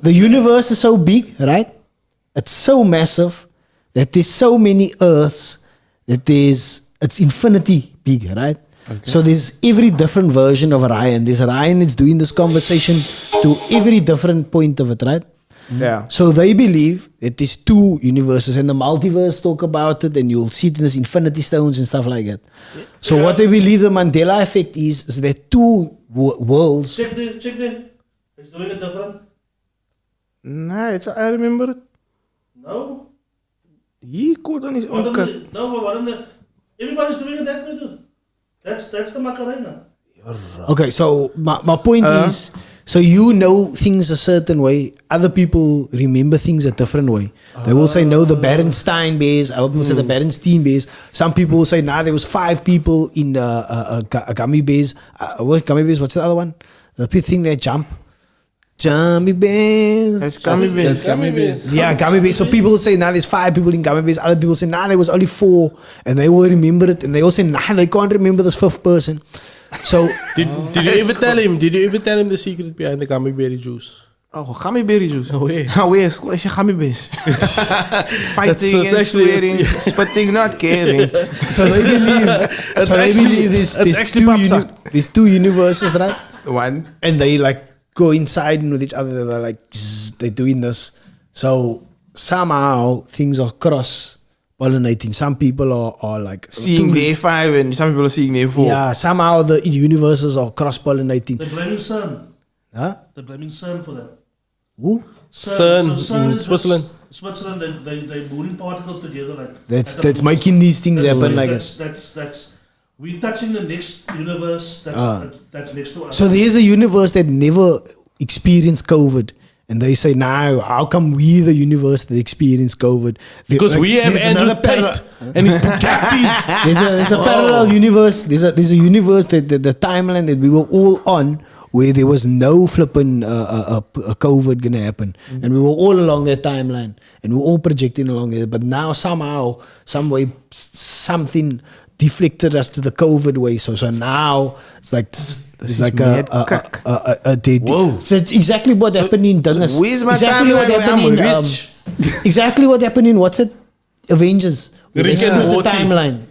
S1: The universe is so big, right? It's so massive that there's so many Earths that it's infinity big, right? So there's every different version of Ryan. There's Ryan that's doing this conversation to every different point of it, right?
S2: Yeah.
S1: So they believe that there's two universes, and the multiverse talk about it, and you'll see it in this infinity stones and stuff like that. So what they believe the Mandela effect is that two worlds.
S5: check there. It's doing it different.
S2: Nah, I remember it.
S5: No?
S2: He called on his
S5: What
S2: own
S5: on
S2: cut.
S5: the, no, but what on the, everybody's doing it that way, dude. That's the Macarena.
S1: Okay, so my point is, so you know things a certain way. Other people remember things a different way. They will say, no, the Berenstein base. Other people say the Berenstein base. Some people will say, nah, there was 5 people in a gummy base. What gummy base? What's the other one? The thing they jump. Gummy bears.
S2: That's gummy bears.
S1: Yeah, gummy bears. So people will say, nah, there's 5 people in gummy bears. Other people say, nah, there was only 4. And they will remember it. And they will say, nah, they can't remember this 5th person. So
S3: Did you ever tell him? Did you ever tell him the secret behind the gummy berry juice?
S2: Oh, gummy berry juice.
S3: Oh, yeah.
S2: Oh, yes. Als je gummy bears. Fighting
S3: That's
S2: and
S3: actually-
S2: swearing, spitting, not caring.
S1: so they believe there's two universes, right?
S2: One.
S1: And they like coinciding with each other. They're like, zzz, they're doing this. So somehow things are cross pollinating. Some people are like
S2: Seeing the A5 and some people are seeing the A4.
S1: yeah, somehow the universes are cross pollinating.
S5: They're blaming CERN.
S1: Huh?
S5: They're blaming CERN for that.
S1: Who?
S3: CERN
S5: So
S3: in
S5: is
S3: Switzerland.
S5: Switzerland, they're moving particles together like.
S1: That's making these things happen like that.
S5: That's we're touching the next universe that's next to us.
S1: So there's a universe that never experienced COVID, And they say, now, how come we, the universe that experienced COVID?
S3: Because we have
S1: there's
S3: Andrew
S1: another
S3: Tate and his Bugattis.
S1: there's a parallel universe. There's a universe that the timeline that we were all on, where there was no flipping a COVID gonna happen, and we were all along that timeline, and we were all projecting along there. But now somehow, some way, something deflected us to the COVID way. So now it's like it's like
S2: mad
S4: Whoa.
S1: So it's exactly what happened in Dungas.
S2: Where's my
S1: Exactly what
S2: timeline
S1: happened
S2: when I'm
S1: in
S2: rich?
S1: exactly what happened in what's it? Avengers. They
S3: Rick and
S1: split the
S3: Morty.
S1: timeline.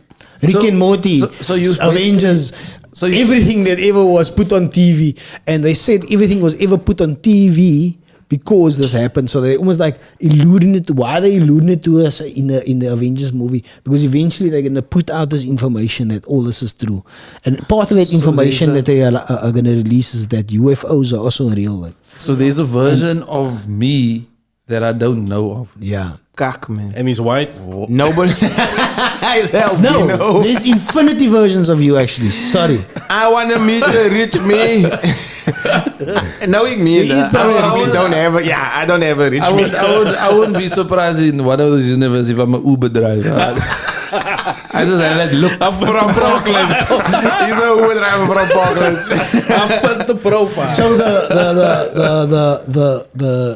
S1: Rick
S4: So-
S1: and Morty.
S4: so you
S1: Avengers.
S4: so you-
S1: everything that ever was put on TV, and they said everything was ever put on TV because this happened. So they almost like alluding it. Why are they alluding it to us in the Avengers movie? Because eventually they're gonna put out this information that all this is true, and part of that information that they are gonna release is that UFOs are also real. Like,
S4: So there's a version of me that I don't know of.
S1: yeah.
S2: Kak, man.
S3: And he's white.
S2: Nobody. Is help,
S1: No,
S2: you know?
S1: there's infinity versions of you actually. Sorry.
S2: I want to meet a rich me. Knowing me,
S1: He is probably
S2: I
S1: rich.
S2: don't have a, I don't have a rich me.
S4: I wouldn't be surprised in one of those universes if I'm an Uber driver. I just have that look.
S2: I'm from Parklands. He's a Uber driver from Parklands.
S3: I fit the profile.
S1: So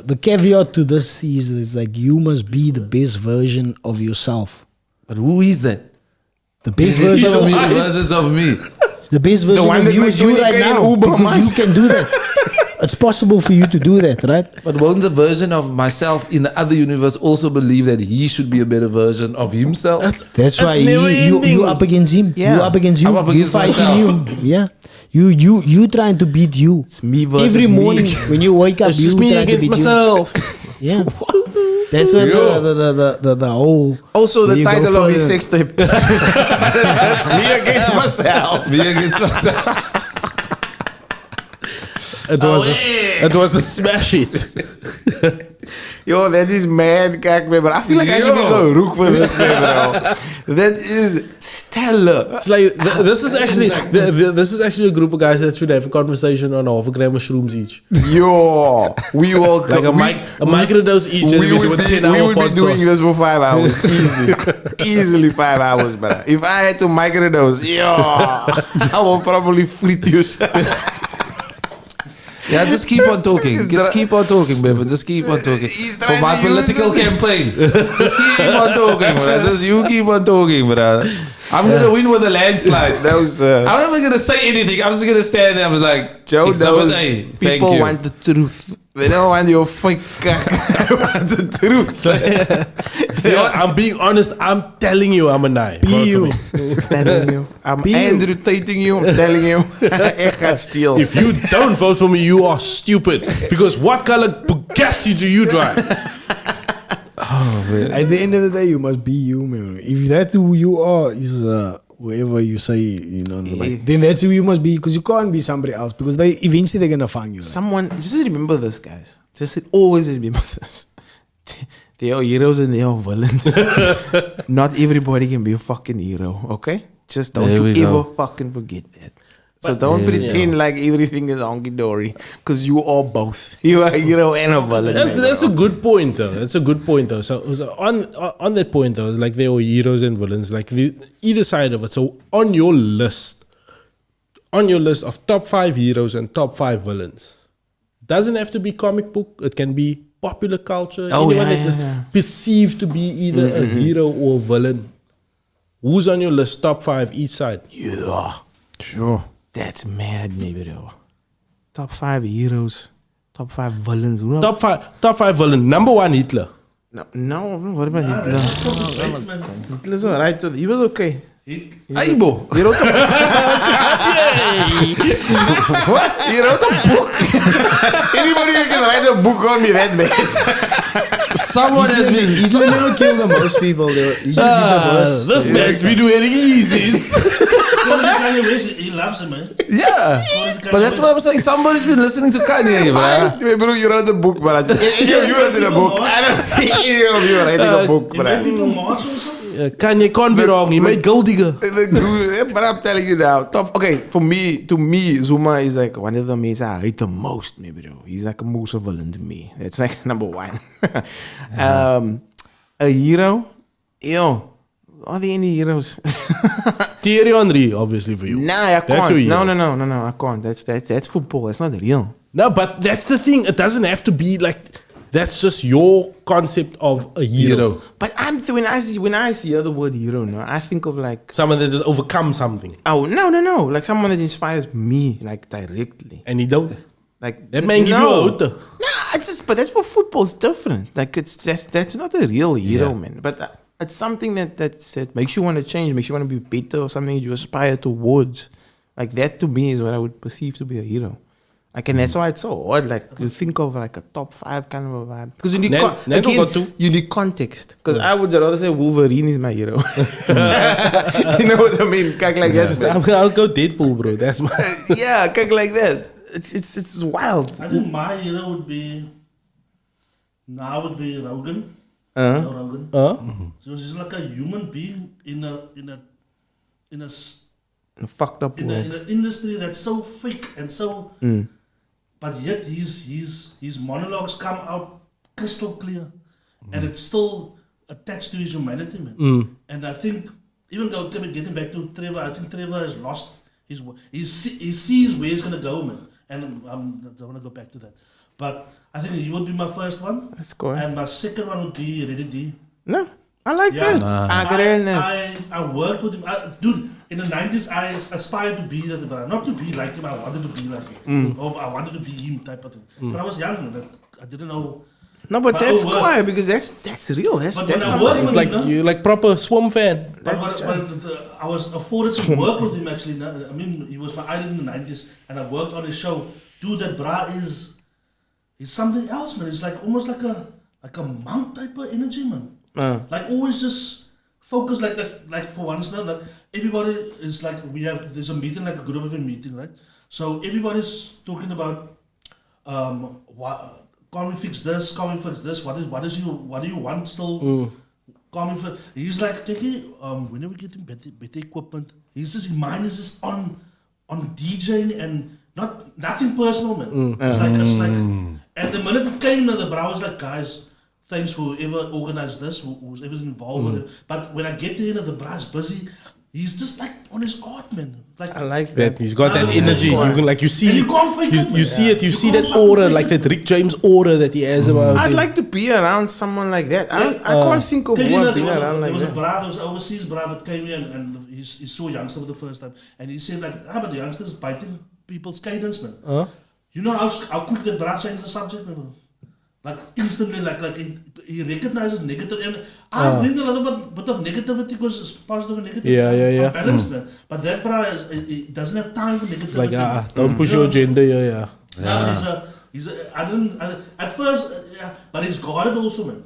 S1: the caveat to this is like you must be the best version of yourself.
S4: But who is that?
S1: The best
S4: Versions
S1: version
S4: of
S1: of
S4: me, versions of me.
S1: the best version
S2: one
S1: of
S2: that
S1: you
S2: makes
S1: is you
S2: 20K
S1: right
S2: in
S1: now.
S2: Uber a
S1: Because
S2: month.
S1: you can do that. It's possible for you to do that, right?
S4: But won't the version of myself in the other universe also believe that he should be a better version of himself?
S1: That's why
S3: never
S1: you
S3: ending.
S1: up against him.
S2: Yeah.
S1: You up against you.
S4: I'm up
S1: You
S4: against
S1: fighting
S4: myself.
S1: you. Yeah. You trying to beat you.
S2: It's me versus
S1: Every
S2: me.
S1: morning when you wake up,
S3: It's
S1: you
S3: just me
S1: trying to
S3: against
S1: beat
S3: myself.
S1: you. Yeah. That's what the whole.
S2: Also, the
S1: when you go
S2: title of his
S1: further-
S2: sex tape. Just me against myself.
S4: Me against myself.
S3: It was a smash hit.
S2: Yo, that is mad, kak, man. But I feel like I should be
S4: Yo.
S2: a rook for this, man, bro. That is stellar.
S3: It's like this is actually this is actually a group of guys that should have a conversation on half a gram of shrooms each,
S2: Yo, we will
S3: like a microdose each, and
S2: we
S3: we do
S2: would
S3: a
S2: be
S3: 10-hour
S2: we would be doing
S3: podcast.
S2: this for 5 hours, easy, easily 5 hours, bro. If I had to microdose, yo, I will probably fleet you.
S4: Yeah, just keep on talking. Just keep on talking, baby. Just keep on talking.
S2: He's
S4: For
S2: trying
S4: my
S2: to use
S4: political
S2: it.
S4: campaign. Just keep on talking, bro. Just you keep on talking, bro. I'm gonna win with a landslide.
S2: Those
S4: I'm not even gonna say anything. I'm just gonna stand there. I'm like,
S2: Joe,
S4: exhibit
S2: those
S4: A. Thank
S2: people
S4: you.
S2: want the truth. They don't want your fake cock. They want the truth.
S3: Yo, I'm being honest. I'm telling you, I'm a nine. Vote for me.
S2: Telling you. I'm Andrew Tating you. I'm telling you. Echt gaat stil.
S3: If you don't vote for me, you are stupid. Because what color Bugatti do you drive?
S1: At the end of the day, you must be you, man. If that's who you are, is whoever you say, you know, then that's who you must be. Because you can't be somebody else. Because they eventually they're gonna find you. Right?
S2: Someone, just remember this, guys. Just always remember this. They are heroes and they are villains. Not everybody can be a fucking hero, okay? Just don't
S4: There
S2: you
S4: we
S2: ever
S4: go.
S2: fucking forget that. So don't pretend like everything is honky-dory. Because you are both. You are a hero and a villain.
S3: That's a good point, though. That's a good point, though. So on that point, though, like they are heroes and villains, like either side of it. So on your list of top 5 heroes and top 5 villains, doesn't have to be comic book. It can be popular culture.
S2: Oh,
S3: Anyone
S2: yeah,
S3: that is
S2: yeah.
S3: perceived to be either a hero or a villain. Who's on your list? Top 5 each side.
S2: Yeah. Sure. That's mad, maybe though. Top 5 heroes. Top 5 villains. Who
S3: Top 5 villain. Number 1, Hitler.
S2: No, what about Hitler? Hitler's alright. He was okay.
S4: Aibo.
S2: He wrote a What? He wrote a book? Anybody who can write a book on me, that man.
S4: Someone has been.
S1: Hitler never killed the most people. He just did the worst.
S3: This man's been wearing Yeezys.
S5: Kanye West, he loves him, man.
S4: Yeah. But that's what I'm saying. Somebody's been listening to Kanye, bro.
S2: Bro, you wrote a book, but any of you wrote a book. I don't see any of you writing a book,
S5: He made
S2: bro.
S5: people march also.
S3: Kanye can't be wrong. He made Gold Digger.
S2: But I'm telling you now, to me, Zuma is like one of the men I hate the most, me bro. He's like a most villain to me. That's like number one. A hero, yo. Are there any heroes?
S3: Thierry Henry, obviously for you.
S2: Nah, I
S3: That's
S2: can't.
S3: your hero.
S2: No, I can't. That's football. That's not real.
S3: No, but that's the thing. It doesn't have to be like. That's just your concept of a hero.
S2: But when I see the word hero, no, I think of like
S3: Someone that just overcomes something.
S2: oh no, like someone that inspires me like directly.
S3: And he don't.
S2: Like
S3: That man give you a hooter.
S2: Nah, but that's for football. It's different. Like that's not a real hero, man. But it's something that makes you want to change, makes you want to be better, or something you aspire towards. Like that to me is what I would perceive to be a hero. Like, and that's why it's so hard. Like you think of like a top 5 kind of a vibe because you need you need context. Because I would rather say Wolverine is my hero. You know what I mean? Kijk like that.
S3: I'll go Deadpool, bro. That's my.
S2: Yeah, kijk like that. It's wild.
S5: I think my hero would be Rogan. Joe Rogan. So he's like a human being in a
S2: Fucked up
S5: in
S2: world.
S5: an industry that's so fake and so. But yet his monologues come out crystal clear, and it's still attached to his humanity, man. And I think even getting back to Trevor, I think Trevor has lost his. He sees where he's gonna go, man. And I don't want to go back to that, but I think he would be my first one.
S2: That's cool.
S5: And my second one would be Ready D.
S2: No, I like that.
S5: I worked with him. Dude, in the 90s, I aspired to be that, but not to be like him. I wanted to be like him. Or I wanted to be him type of thing. But I was young. I didn't know.
S2: No, but that's cool because that's real. That's
S3: It's like you like proper Swim fan.
S5: But I was afforded to work with him actually. I mean, he was my idol in the 90s, and I worked on his show. Dude, that bra is something else, man. It's like almost like a monk type of energy, man. Like always just focus, like for one instance, like everybody is like there's a meeting, like a group of a meeting, right? So everybody's talking about what. Can't we fix this? Can't we fix this? What do you want still? Can't we fix? He's like, when are we getting better equipment? His mind is just on DJing and nothing personal, man. It's like, and the minute it came, the bro was like, guys, thanks for whoever organized this, who's ever involved with it. But when I get there, the bro's busy. He's just like on his art, man. Like
S2: I like that.
S3: He's got that energy. You can like you see.
S5: And you can't fake it, man.
S3: You see it. You see that
S5: can't
S3: aura,
S5: fake
S3: like
S5: it.
S3: that Rick James aura that he has about
S2: I'd
S3: him.
S2: like to be around someone like that. I can't think of one being around like
S5: there
S2: that.
S5: was an overseas bra that came here and he saw a youngster for the first time. And he said like, but the youngster's biting people's cadence, man. You know how quick the bra changed the subject, man? Like instantly, like he recognizes negative, and I bring a little bit of negativity because it's positive and negative.
S3: Yeah.
S5: Balanced, man. But that bra, it doesn't have time for negativity.
S3: Like don't push your agenda. Yeah.
S5: No, but at first, but he's guarded also, man.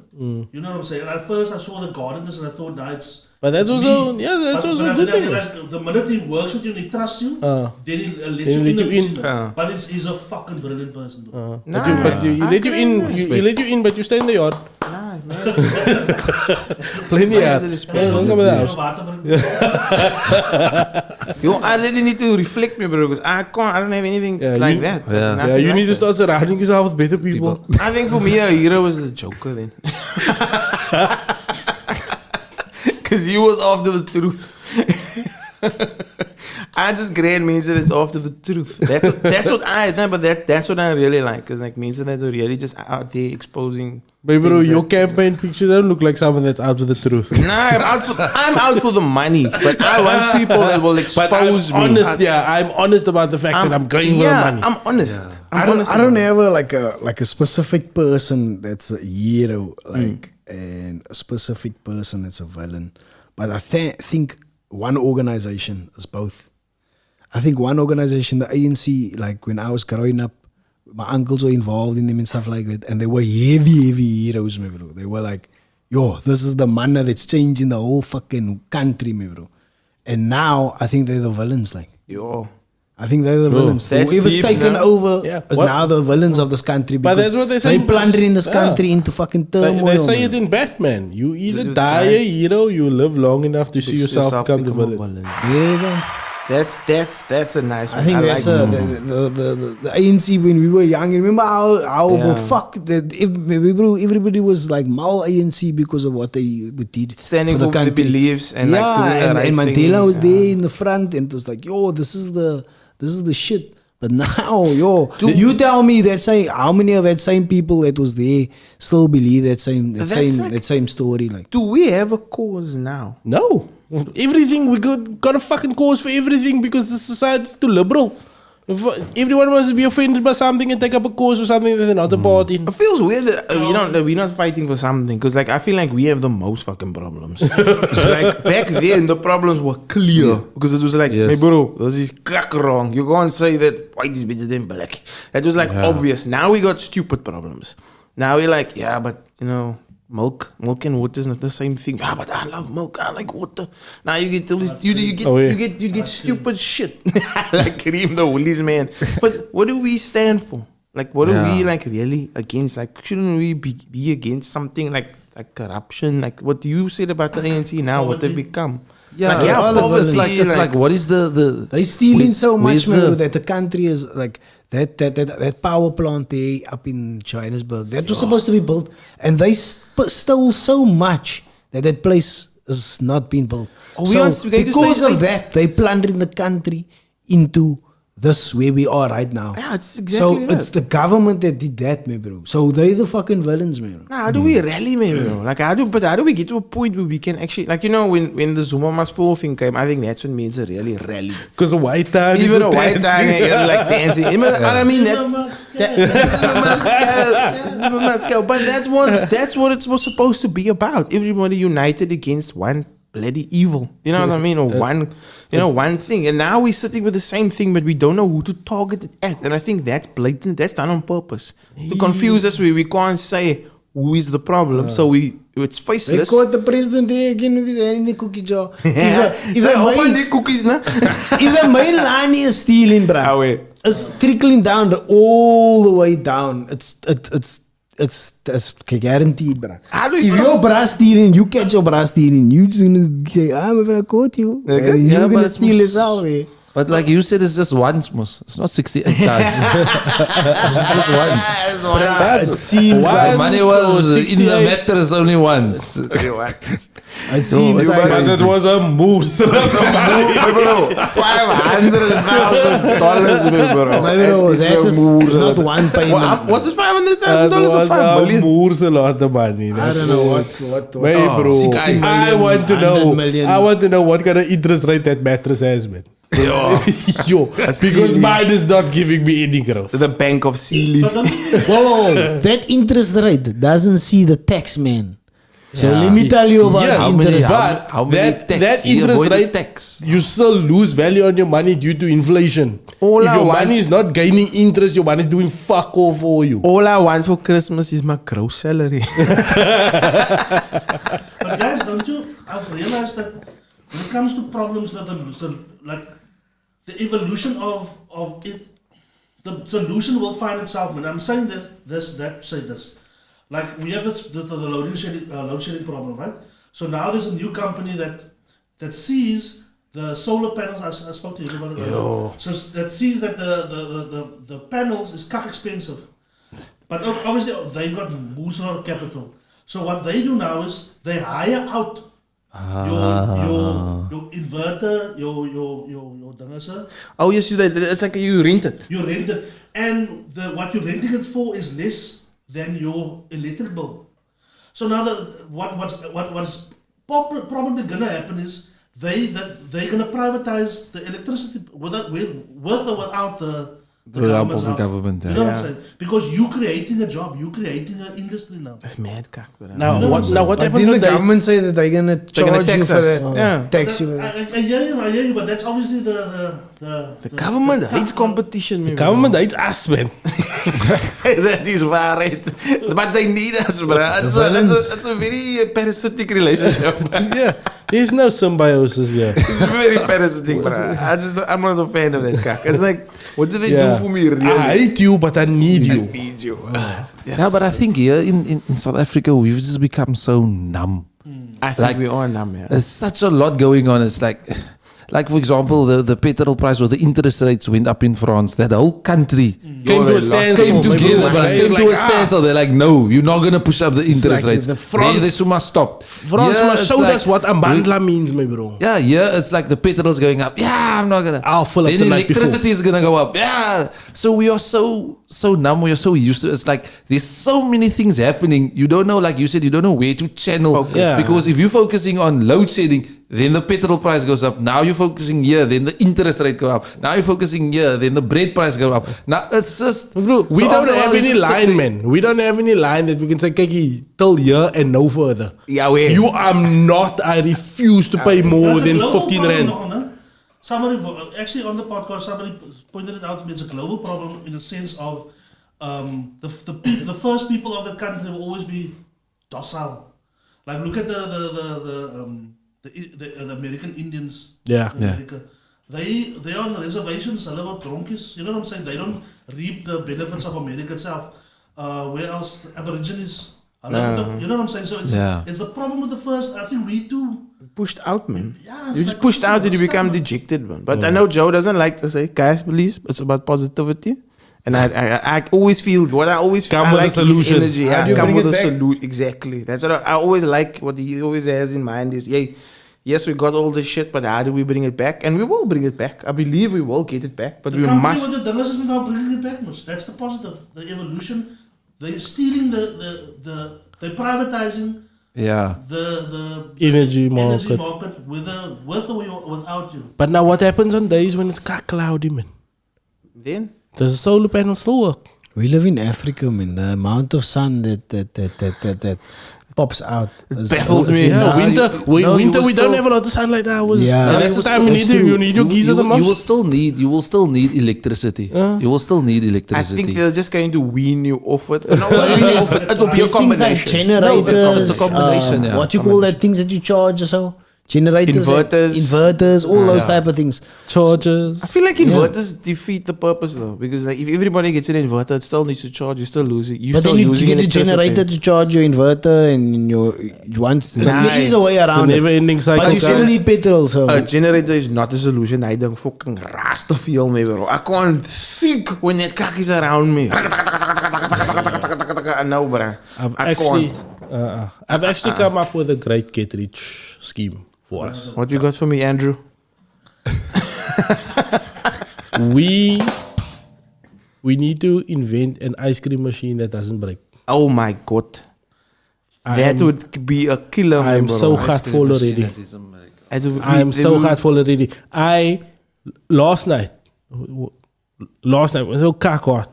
S5: You know what I'm saying? And at first, I saw the guardedness and I thought, nah, it's.
S3: But that's
S5: it's
S3: also
S5: me.
S3: that's
S5: But
S3: also
S5: when
S3: a good
S5: I
S3: thing.
S5: realized the minute he works with you and he trusts you, then he lets
S3: He'll
S5: you
S3: let you in.
S5: man. But he's a fucking brilliant person, bro.
S3: But you let you in. You let you in, but you stay in the yard.
S2: Nah, man.
S3: Plenty out. Don't come in the house.
S2: Yo, I really need to reflect me, bro, because I don't have anything like that.
S4: Yeah.
S2: Nothing
S3: Yeah, you
S2: like
S3: need to
S2: that.
S3: start surrounding yourself with better people.
S2: I think for me, a hero was the Joker then. Because he was after the truth. I just grade means that it's after the truth. That's what I know, but that's what I really like. Because like means that they're really just out there exposing.
S3: Baby, bro,
S2: things
S3: your
S2: that-
S3: campaign picture don't look like someone that's out with the truth.
S2: Nah, I'm out for the money, but I want people that will expose
S3: But I'm
S2: me.
S3: honest, I'm honest about the fact that I'm going for the money.
S2: I'm honest.
S4: Yeah.
S1: I don't have a specific person that's a hero, and a specific person that's a villain. But I think one organization is both. I think one organization, the ANC, like when I was growing up, my uncles were involved in them and stuff like that, and they were heavy heroes, me bro. They were like, yo, this is the manna that's changing the whole fucking country, me bro. And now I think they're the villains, like.
S2: Yo.
S1: I think they're the villains.
S2: That's
S1: Whoever's
S2: deep,
S1: taken
S2: no?
S1: over
S3: Yeah.
S1: is
S3: What?
S1: now the villains of this country.
S3: But
S1: Because
S3: that's what they say.
S1: They plundering this
S3: Yeah.
S1: country into fucking
S3: They
S1: turmoil.
S3: say
S1: man.
S3: it in Batman. You either
S2: You
S3: die a
S2: die.
S3: hero, you live long enough to see yourself become the villain.
S1: There you go.
S2: That's a nice one.
S1: I think that's
S2: like
S1: the ANC when we were young. Remember how
S2: Yeah.
S1: fuck that everybody was like mal ANC because of what they did
S2: standing
S1: for the
S2: for their
S1: country.
S2: beliefs and like doing the
S1: and
S2: right
S1: Mandela
S2: thing.
S1: was there in the front and it was like, yo, this is the shit. But now, yo, you tell me that same how many of that same people that was there still believe that same story? Like,
S2: Do we have a cause now?
S3: No. Everything, we got a fucking cause for everything because the society's too liberal. If everyone wants to be offended by something and take up a cause for something that they're not a part in.
S2: It feels weird that we're not fighting for something because like I feel like we have the most fucking problems. Like back then the problems were clear because it was like,
S4: Yes.
S2: hey bro, this is crack wrong. You can't say that white is better than black. That was like obvious. Now we got stupid problems. Now we're like, yeah, but milk and water is not the same thing. Ah, but I love milk. I like water. Now you get all this, you get stupid shit like Kareem the Woolies man. But what do we stand for? Like, what are we like really against? Like, shouldn't we be against something like corruption? Like what you said about the ANC now, what they become?
S4: Yeah,
S2: Like,
S1: all the
S2: poverty,
S1: villains.
S4: it's like what is the
S1: they stealing so much,
S4: where's
S1: man,
S4: the-
S1: that the country is like that power plant there up in Johannesburg. That was supposed to be built, and they stole so much that place has not been built.
S2: Oh,
S1: So
S2: we going to
S1: because
S2: stay
S1: of
S2: like-
S1: that, they plundering the country into this where we are right now.
S2: Yeah, it's exactly
S1: so
S2: that.
S1: it's the government that did that, man, bro. So they the fucking villains, man.
S2: Now, how do we rally, man? Bro? Like, how do we get to a point where we can actually, like, when the Zuma must fall thing came, I think that's when Mensa really rallied.
S3: Because a white town is
S2: Even a
S3: dance.
S2: white guy is like dancing. I mean but that's what it was supposed to be about. Everybody united against one bloody evil. You know what I mean? Or one thing. And now we're sitting with the same thing, but we don't know who to target it at. And I think that's blatant. That's done on purpose to confuse us. We can't say who is the problem. So it's
S1: They
S2: faceless.
S1: caught the president there again with his hand in the cookie jar.
S2: Even open the cookies, no?
S1: Even my line is stealing, bro.
S2: Ah, wait.
S1: It's trickling down all the way down. It's guaranteed, bro.
S2: How do you
S1: If
S2: stop-
S1: your bra stealing, you catch your bra stealing, you just gonna say, I'm gonna caught you.
S2: Okay.
S1: And
S4: Yeah,
S1: you're
S4: but
S1: gonna
S4: it's
S1: steal
S4: most-
S1: this out, eh?
S4: But like you said, it's just once, Mos. It's not 68 times. It's just once.
S1: It seems
S3: Why?
S1: like
S4: The money
S3: So
S4: was in the
S3: 68
S4: mattress only once.
S1: it seems like
S3: But it was a moose.
S2: $500,000, bro.
S1: My bro, that is not one payment.
S2: Was it $500,000
S3: That
S2: or
S3: was
S2: $5
S3: a
S2: million?
S3: moose a lot of money.
S1: I don't know what.
S3: Hey, bro.
S1: 60 million,
S3: I want to
S1: 100
S3: know.
S1: million.
S3: I want to know what kind of interest rate that mattress has, man. Yo, because
S2: silly.
S3: mine is not giving me any growth.
S2: The Bank of Sealy.
S1: Whoa, that interest rate doesn't see the tax, man. So
S4: Yeah.
S1: let me tell you about
S3: Yes,
S4: How many,
S1: interest.
S3: But
S4: how many
S3: that-
S4: tax?
S3: that
S4: He
S3: interest
S4: avoided
S3: rate-
S4: tax.
S3: You still lose value on your money due to inflation.
S2: All
S3: if
S2: I
S3: your
S2: want-
S3: money is not gaining interest, your money is doing fuck all for you.
S2: All I want for Christmas is my gross salary.
S5: But guys, don't you? I've realized that when it comes to problems, that like the evolution of it, the solution will find itself. When I'm saying this. Like we have the load shedding problem, right? So now there's a new company that sees the solar panels. I spoke to you about it earlier. So that sees that the panels is kind of expensive, but obviously they've got more capital. So what they do now is they hire out your inverter, your dinner.
S2: Oh, yes, it's like you rent it.
S5: You rent it, and what you're renting it for is less than your electric bill. So now what's probably gonna happen is they're gonna privatize the electricity with or without the
S4: help
S5: government's
S4: of the
S5: help.
S4: government,
S5: You
S4: yeah.
S5: know what I'm saying? Because you creating a job, you creating an industry now.
S2: That's mad cock.
S3: Now,
S5: You know
S3: what?
S5: what I'm
S3: Now, what
S1: But
S3: happens
S1: didn't
S3: when
S1: the
S3: they
S1: government say that they're gonna charge
S2: gonna
S1: you
S2: tax
S1: for
S2: us.
S1: that?
S2: Yeah.
S1: Tax you.
S5: I hear you, but that's obviously the
S2: Government hates competition, man.
S3: government hates us, man.
S2: That is right. But they need us, bro. It's a very parasitic relationship.
S3: Yeah, There's no symbiosis here.
S2: It's very parasitic, bro. I'm not a fan of that kak. It's like, what do they do for me, really?
S3: I hate you, but I need you.
S2: I need you.
S4: Yeah, but I think here in South Africa, we've just become so numb.
S2: I think
S4: Like-
S2: we are numb, yeah.
S4: There's such a lot going on. It's like for example, the petrol price or the interest rates went up in France. That whole country
S3: Came to a standstill.
S4: came together,
S3: Maybe
S4: but it came
S3: like,
S4: to a standstill. They're like, no, you're not gonna push up the interest
S3: like
S4: rates.
S3: the France-
S4: They must stop.
S3: France
S4: Yeah,
S3: must
S4: it's
S3: show
S4: like-
S3: us what Ambandla means, my bro.
S4: Yeah, it's like the petrol's going up. Yeah, I'm not gonna.
S3: I'll fill up
S4: Then
S3: the night before.
S4: electricity is gonna go up. Yeah. So we are so numb. We are so used to it. It's like there's so many things happening. You don't know, like you said, you don't know where to channel.
S2: Focus.
S3: Yeah.
S4: Because if you're focusing on load shedding, then the petrol price goes up. Now you're focusing here, then the interest rate go up. Now you're focusing here, then the bread price go up. Now it's just
S3: Bro, we
S4: so
S3: don't
S4: after a while,
S3: have
S4: you
S3: any
S4: just sit
S3: line,
S4: there.
S3: man. We don't have any line that we can say, Kiki, till here and no further.
S2: Yeah, we.
S3: You are not, I refuse to pay more
S5: There's a
S3: than
S5: global
S3: 15
S5: problem
S3: rand.
S5: now, no? Somebody, actually on the podcast, somebody pointed it out to me. It's a global problem in the sense of the first people of the country will always be docile. Like look at the American Indians.
S3: Yeah.
S5: In America. They are on the reservations. They live out donkeys. You know what I'm saying? They don't reap the benefits of America itself. Where else? The Aborigines. You know what I'm saying? So it's the problem with the first. I think we too.
S2: Pushed out, man.
S5: Yeah, it's
S2: You just
S5: like
S2: pushed out and you become
S5: man.
S2: dejected, man. But I know Joe doesn't like to say, guys, please, it's about positivity. And I always feel what I always feel.
S3: Come
S2: I
S3: with a
S2: like his
S3: solution.
S2: energy.
S1: How do
S2: Yeah,
S1: you
S2: come
S1: bring
S2: with
S1: it
S2: a
S1: back?
S2: solution. Exactly. That's what I always like. What he always has in mind is, yes, we got all this shit, but how do we bring it back? And we will bring it back. I believe we will get it back, but
S5: The
S2: we
S5: company
S2: must.
S5: with the dingers is now bringing it back, mos. That's the positive. The evolution. They're stealing they're privatizing
S4: Yeah.
S5: the
S3: Energy
S5: energy
S3: market.
S5: market with or without you.
S3: But now what happens on days when it's cloudy, man?
S2: Then
S3: Does the solar panel still work?
S1: We live in Africa, man. The amount of sun that pops out
S2: baffles me.
S3: Yeah,
S4: Nah,
S3: winter,
S4: you
S3: we
S4: will
S3: don't
S4: still-
S3: have a lot of sunlight hours.
S1: Yeah.
S3: And
S1: No,
S3: that's
S4: you
S3: the
S4: will
S3: time you
S4: still-
S3: need your geyser the
S4: you will
S3: most.
S4: still need electricity. You will still need
S2: I
S4: electricity.
S2: think they're just going to wean you off it. No, wean you off it. It will be a
S1: These things like
S2: combination.
S1: generators.
S4: it's a combination, yeah.
S1: What you call that? Things that you charge or so? Generators,
S2: Inverters.
S1: inverters, all those type of things.
S3: Chargers.
S2: I feel like inverters defeat the purpose though, because like if everybody gets an inverter, it still needs to charge. You still losing. You
S1: But
S2: still
S1: then you
S2: using
S1: get a
S2: electricity.
S1: generator to charge your inverter and your once. There is a way
S3: It's a
S1: around it.
S3: never-ending cycle.
S1: But you still
S3: guys.
S1: need petrol, so
S2: A generator is not a solution. I don't fucking ras te feel me, bro. I can't think when that kak is around me. No, bro.
S3: I've actually come up with a great get rich scheme for us.
S2: What you got for me, Andrew?
S3: We need to invent an ice cream machine that doesn't break.
S2: Oh my god. That would be a killer,
S3: I am
S2: bro.
S3: so heartful already.
S2: It would
S3: I am
S2: be-
S3: so heartful already. Last night, so kakwa.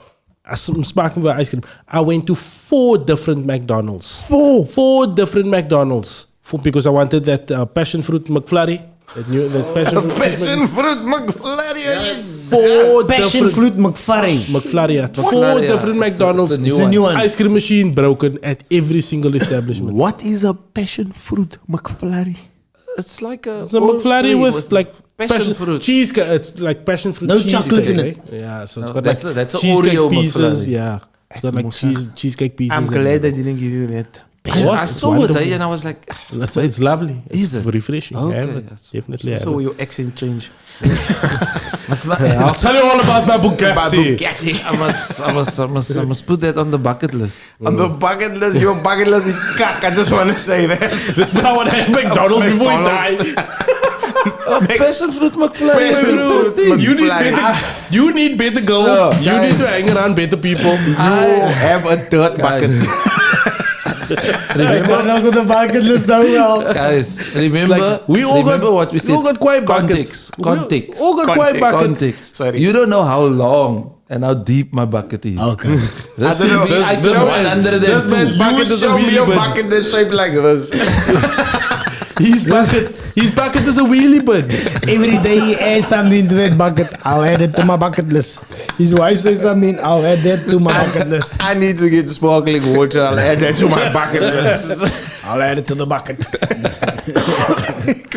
S3: I'm sparking for ice cream. I went to 4 different McDonald's. 4 different McDonald's. Because I wanted that passion fruit McFlurry. That passion fruit.
S2: Passion fruit McFlurry. Yes.
S3: 4
S1: passion
S3: different
S1: fruit McFlurry.
S3: McFlurry. Yeah. 4
S4: McFlurry, yeah.
S3: different
S4: It's
S3: McDonald's.
S4: a new
S1: It's a
S4: one.
S1: new one.
S3: Ice cream machine broken at every single establishment.
S2: What is a passion fruit McFlurry?
S4: It's like a
S3: It's a McFlurry with like
S4: passion fruit.
S3: cheesecake. It's like passion fruit.
S1: No
S3: cheesecake,
S1: chocolate in
S3: right?
S1: it.
S3: Yeah, so it's
S4: No,
S3: got
S4: that's
S3: like
S4: a- that's a
S3: cheesecake
S4: Oreo
S3: pieces.
S4: McFlurry.
S3: Yeah, it's got like cheesecake pieces.
S2: I'm
S3: in
S2: glad
S3: it.
S2: they didn't give you that.
S3: What?
S4: I
S3: It's
S4: saw it,
S3: wonderful.
S4: and I was like,
S3: It's lovely.
S4: Is
S3: It's
S4: it?
S3: refreshing.
S4: Okay,
S3: Have it.
S4: that's-
S3: Definitely. have
S2: So
S3: it.
S2: your accent change.
S3: I'll tell you all about my Bugatti.
S2: Bugatti.
S4: I must put that on the bucket list.
S2: On the bucket list, your bucket list is cock. I just want to say that.
S3: This is how I had McDonald's before he
S2: McDonald's.
S3: died.
S4: Passion fruit McFlurry.
S2: Passion
S4: Bro.
S2: fruit
S3: You need
S2: McFlurry.
S3: better. You need better girls.
S2: Sir.
S3: You
S4: Guys.
S3: need to hang around better people.
S2: You have a dirt bucket.
S1: McDonald's on the bucket list now. Well.
S4: Guys, remember,
S3: we all
S4: remember
S3: got-
S4: what we said.
S3: all got quiet
S4: context.
S3: buckets.
S4: Context.
S3: We all got quiet buckets.
S4: Context.
S2: Sorry.
S4: You don't know how long and how deep my bucket is.
S1: Okay.
S4: This
S2: I don't know.
S4: will be, I
S2: This
S4: took
S2: man-
S4: 102.
S3: this man's
S2: You
S3: bucket is a
S2: show me
S3: wheelie
S2: your
S3: bin.
S2: bucket that's shaped like this.
S3: His bucket is a wheelie bin.
S1: Every day he adds something to that bucket. I'll add it to my bucket list. His wife says something. I'll add that to my bucket list.
S2: I need to get sparkling water. I'll add that to my bucket list.
S1: I'll add it to the bucket.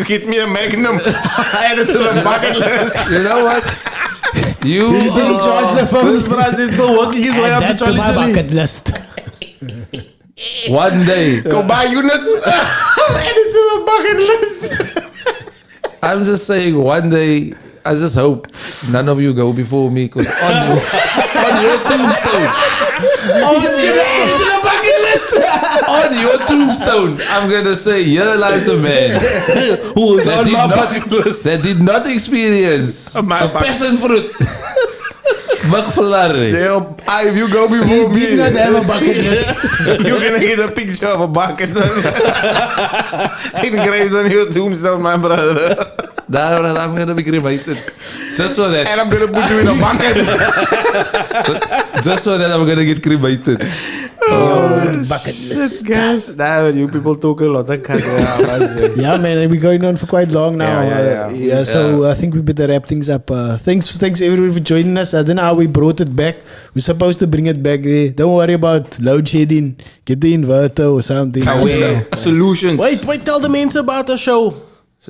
S2: Get me a Magnum. Add it to the bucket list.
S4: You know what? You
S1: Did he charge the phone?
S3: This Braz is still working his way
S1: Add
S3: up to
S1: that to
S3: Charlie
S1: my
S3: Charlie.
S1: bucket list.
S4: one day.
S2: Go buy units. Add it to the bucket list.
S4: I'm just saying, one day, I just hope none of you go before me, because on your tombstone, on your tombstone, I'm gonna say, here lies a man
S3: Who is on my bucket list?
S4: that did not experience a
S2: bucket-
S4: passion fruit. McFlurry.
S2: If you go before me,
S1: Did not have a bucket list.
S2: you're gonna get a picture of a bucket engraved on your tombstone, my brother.
S4: Now I'm gonna be cremated. Just for that.
S2: And I'm gonna put you in a bucket.
S4: Just for that, I'm gonna get cremated.
S1: Bucket list.
S2: Guys. Nah, you people talk a lot. I can't.
S1: Yeah, man, we're going on for quite long now.
S2: Yeah.
S1: So I think we better wrap things up. Thanks everyone for joining us. I don't know how we brought it back. We're supposed to bring it back there. Don't worry about load shedding. Get the inverter or something.
S2: Solutions.
S3: Wait, tell the mains about our show.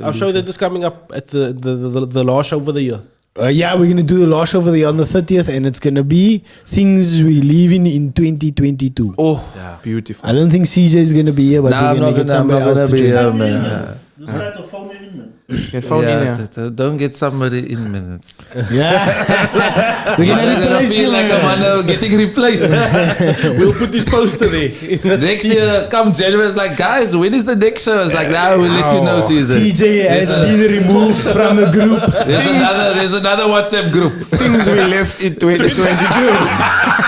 S3: Our show that is coming up at the last show over the year.
S1: Yeah, we're gonna do the last show over the year on the 30th, and it's gonna be things we live in 2022.
S2: Oh, beautiful.
S1: I don't think CJ is gonna be here, but
S4: Nah,
S1: we're
S4: I'm
S1: gonna
S4: not
S1: get
S4: gonna, I'm
S1: somebody
S4: not
S1: else
S4: gonna
S1: to
S4: be
S1: join.
S4: here, man.
S5: This guy to phone me in, man.
S2: Get phone in here.
S4: Don't get somebody in minutes.
S1: Yeah, we're gonna
S4: I'm gonna
S1: replace
S4: feel
S1: you,
S4: like
S1: man.
S4: I'm getting replaced.
S3: We'll put this poster there.
S4: Next year, come January, it's like, guys, when is the next show? It's like, now we'll let you know, Caesar.
S1: CJ has been removed from the group.
S4: There's another WhatsApp group.
S2: Things we left in 2022.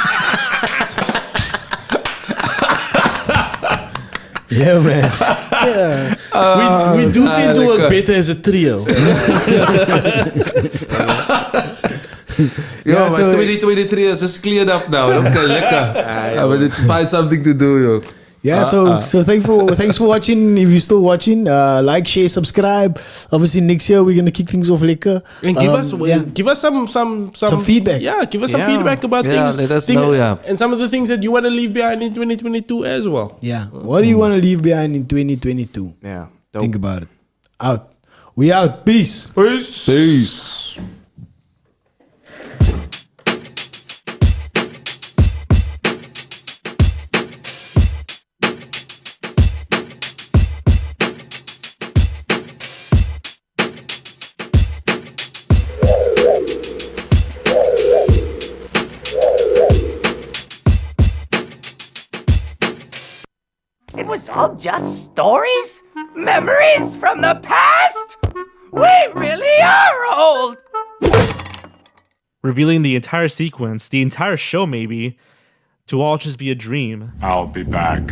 S1: Yeah, man.
S3: We do tend to work
S4: lekker.
S3: better as a trio.
S4: Yeah,
S1: so-
S4: but 2023 is just cleared up now. Okay, lekker. I will find something to do, yo.
S1: Yeah, so thanks for watching. If you're still watching, like, share, subscribe. Obviously, next year we're gonna kick things off liquor.
S3: And give us some
S1: feedback.
S3: Yeah, give us some
S2: Yeah.
S3: feedback about
S4: Yeah,
S3: things.
S4: let us know, yeah.
S3: And some of the things that you want to leave behind in 2022 as well.
S1: Yeah. What do you want to leave behind in 2022?
S2: Yeah.
S1: Think about it. Out. We out. Peace.
S4: Peace.
S7: It was all just stories? Memories from the past? We really are old!
S8: Revealing the entire sequence, the entire show maybe, to all just be a dream.
S9: I'll be back.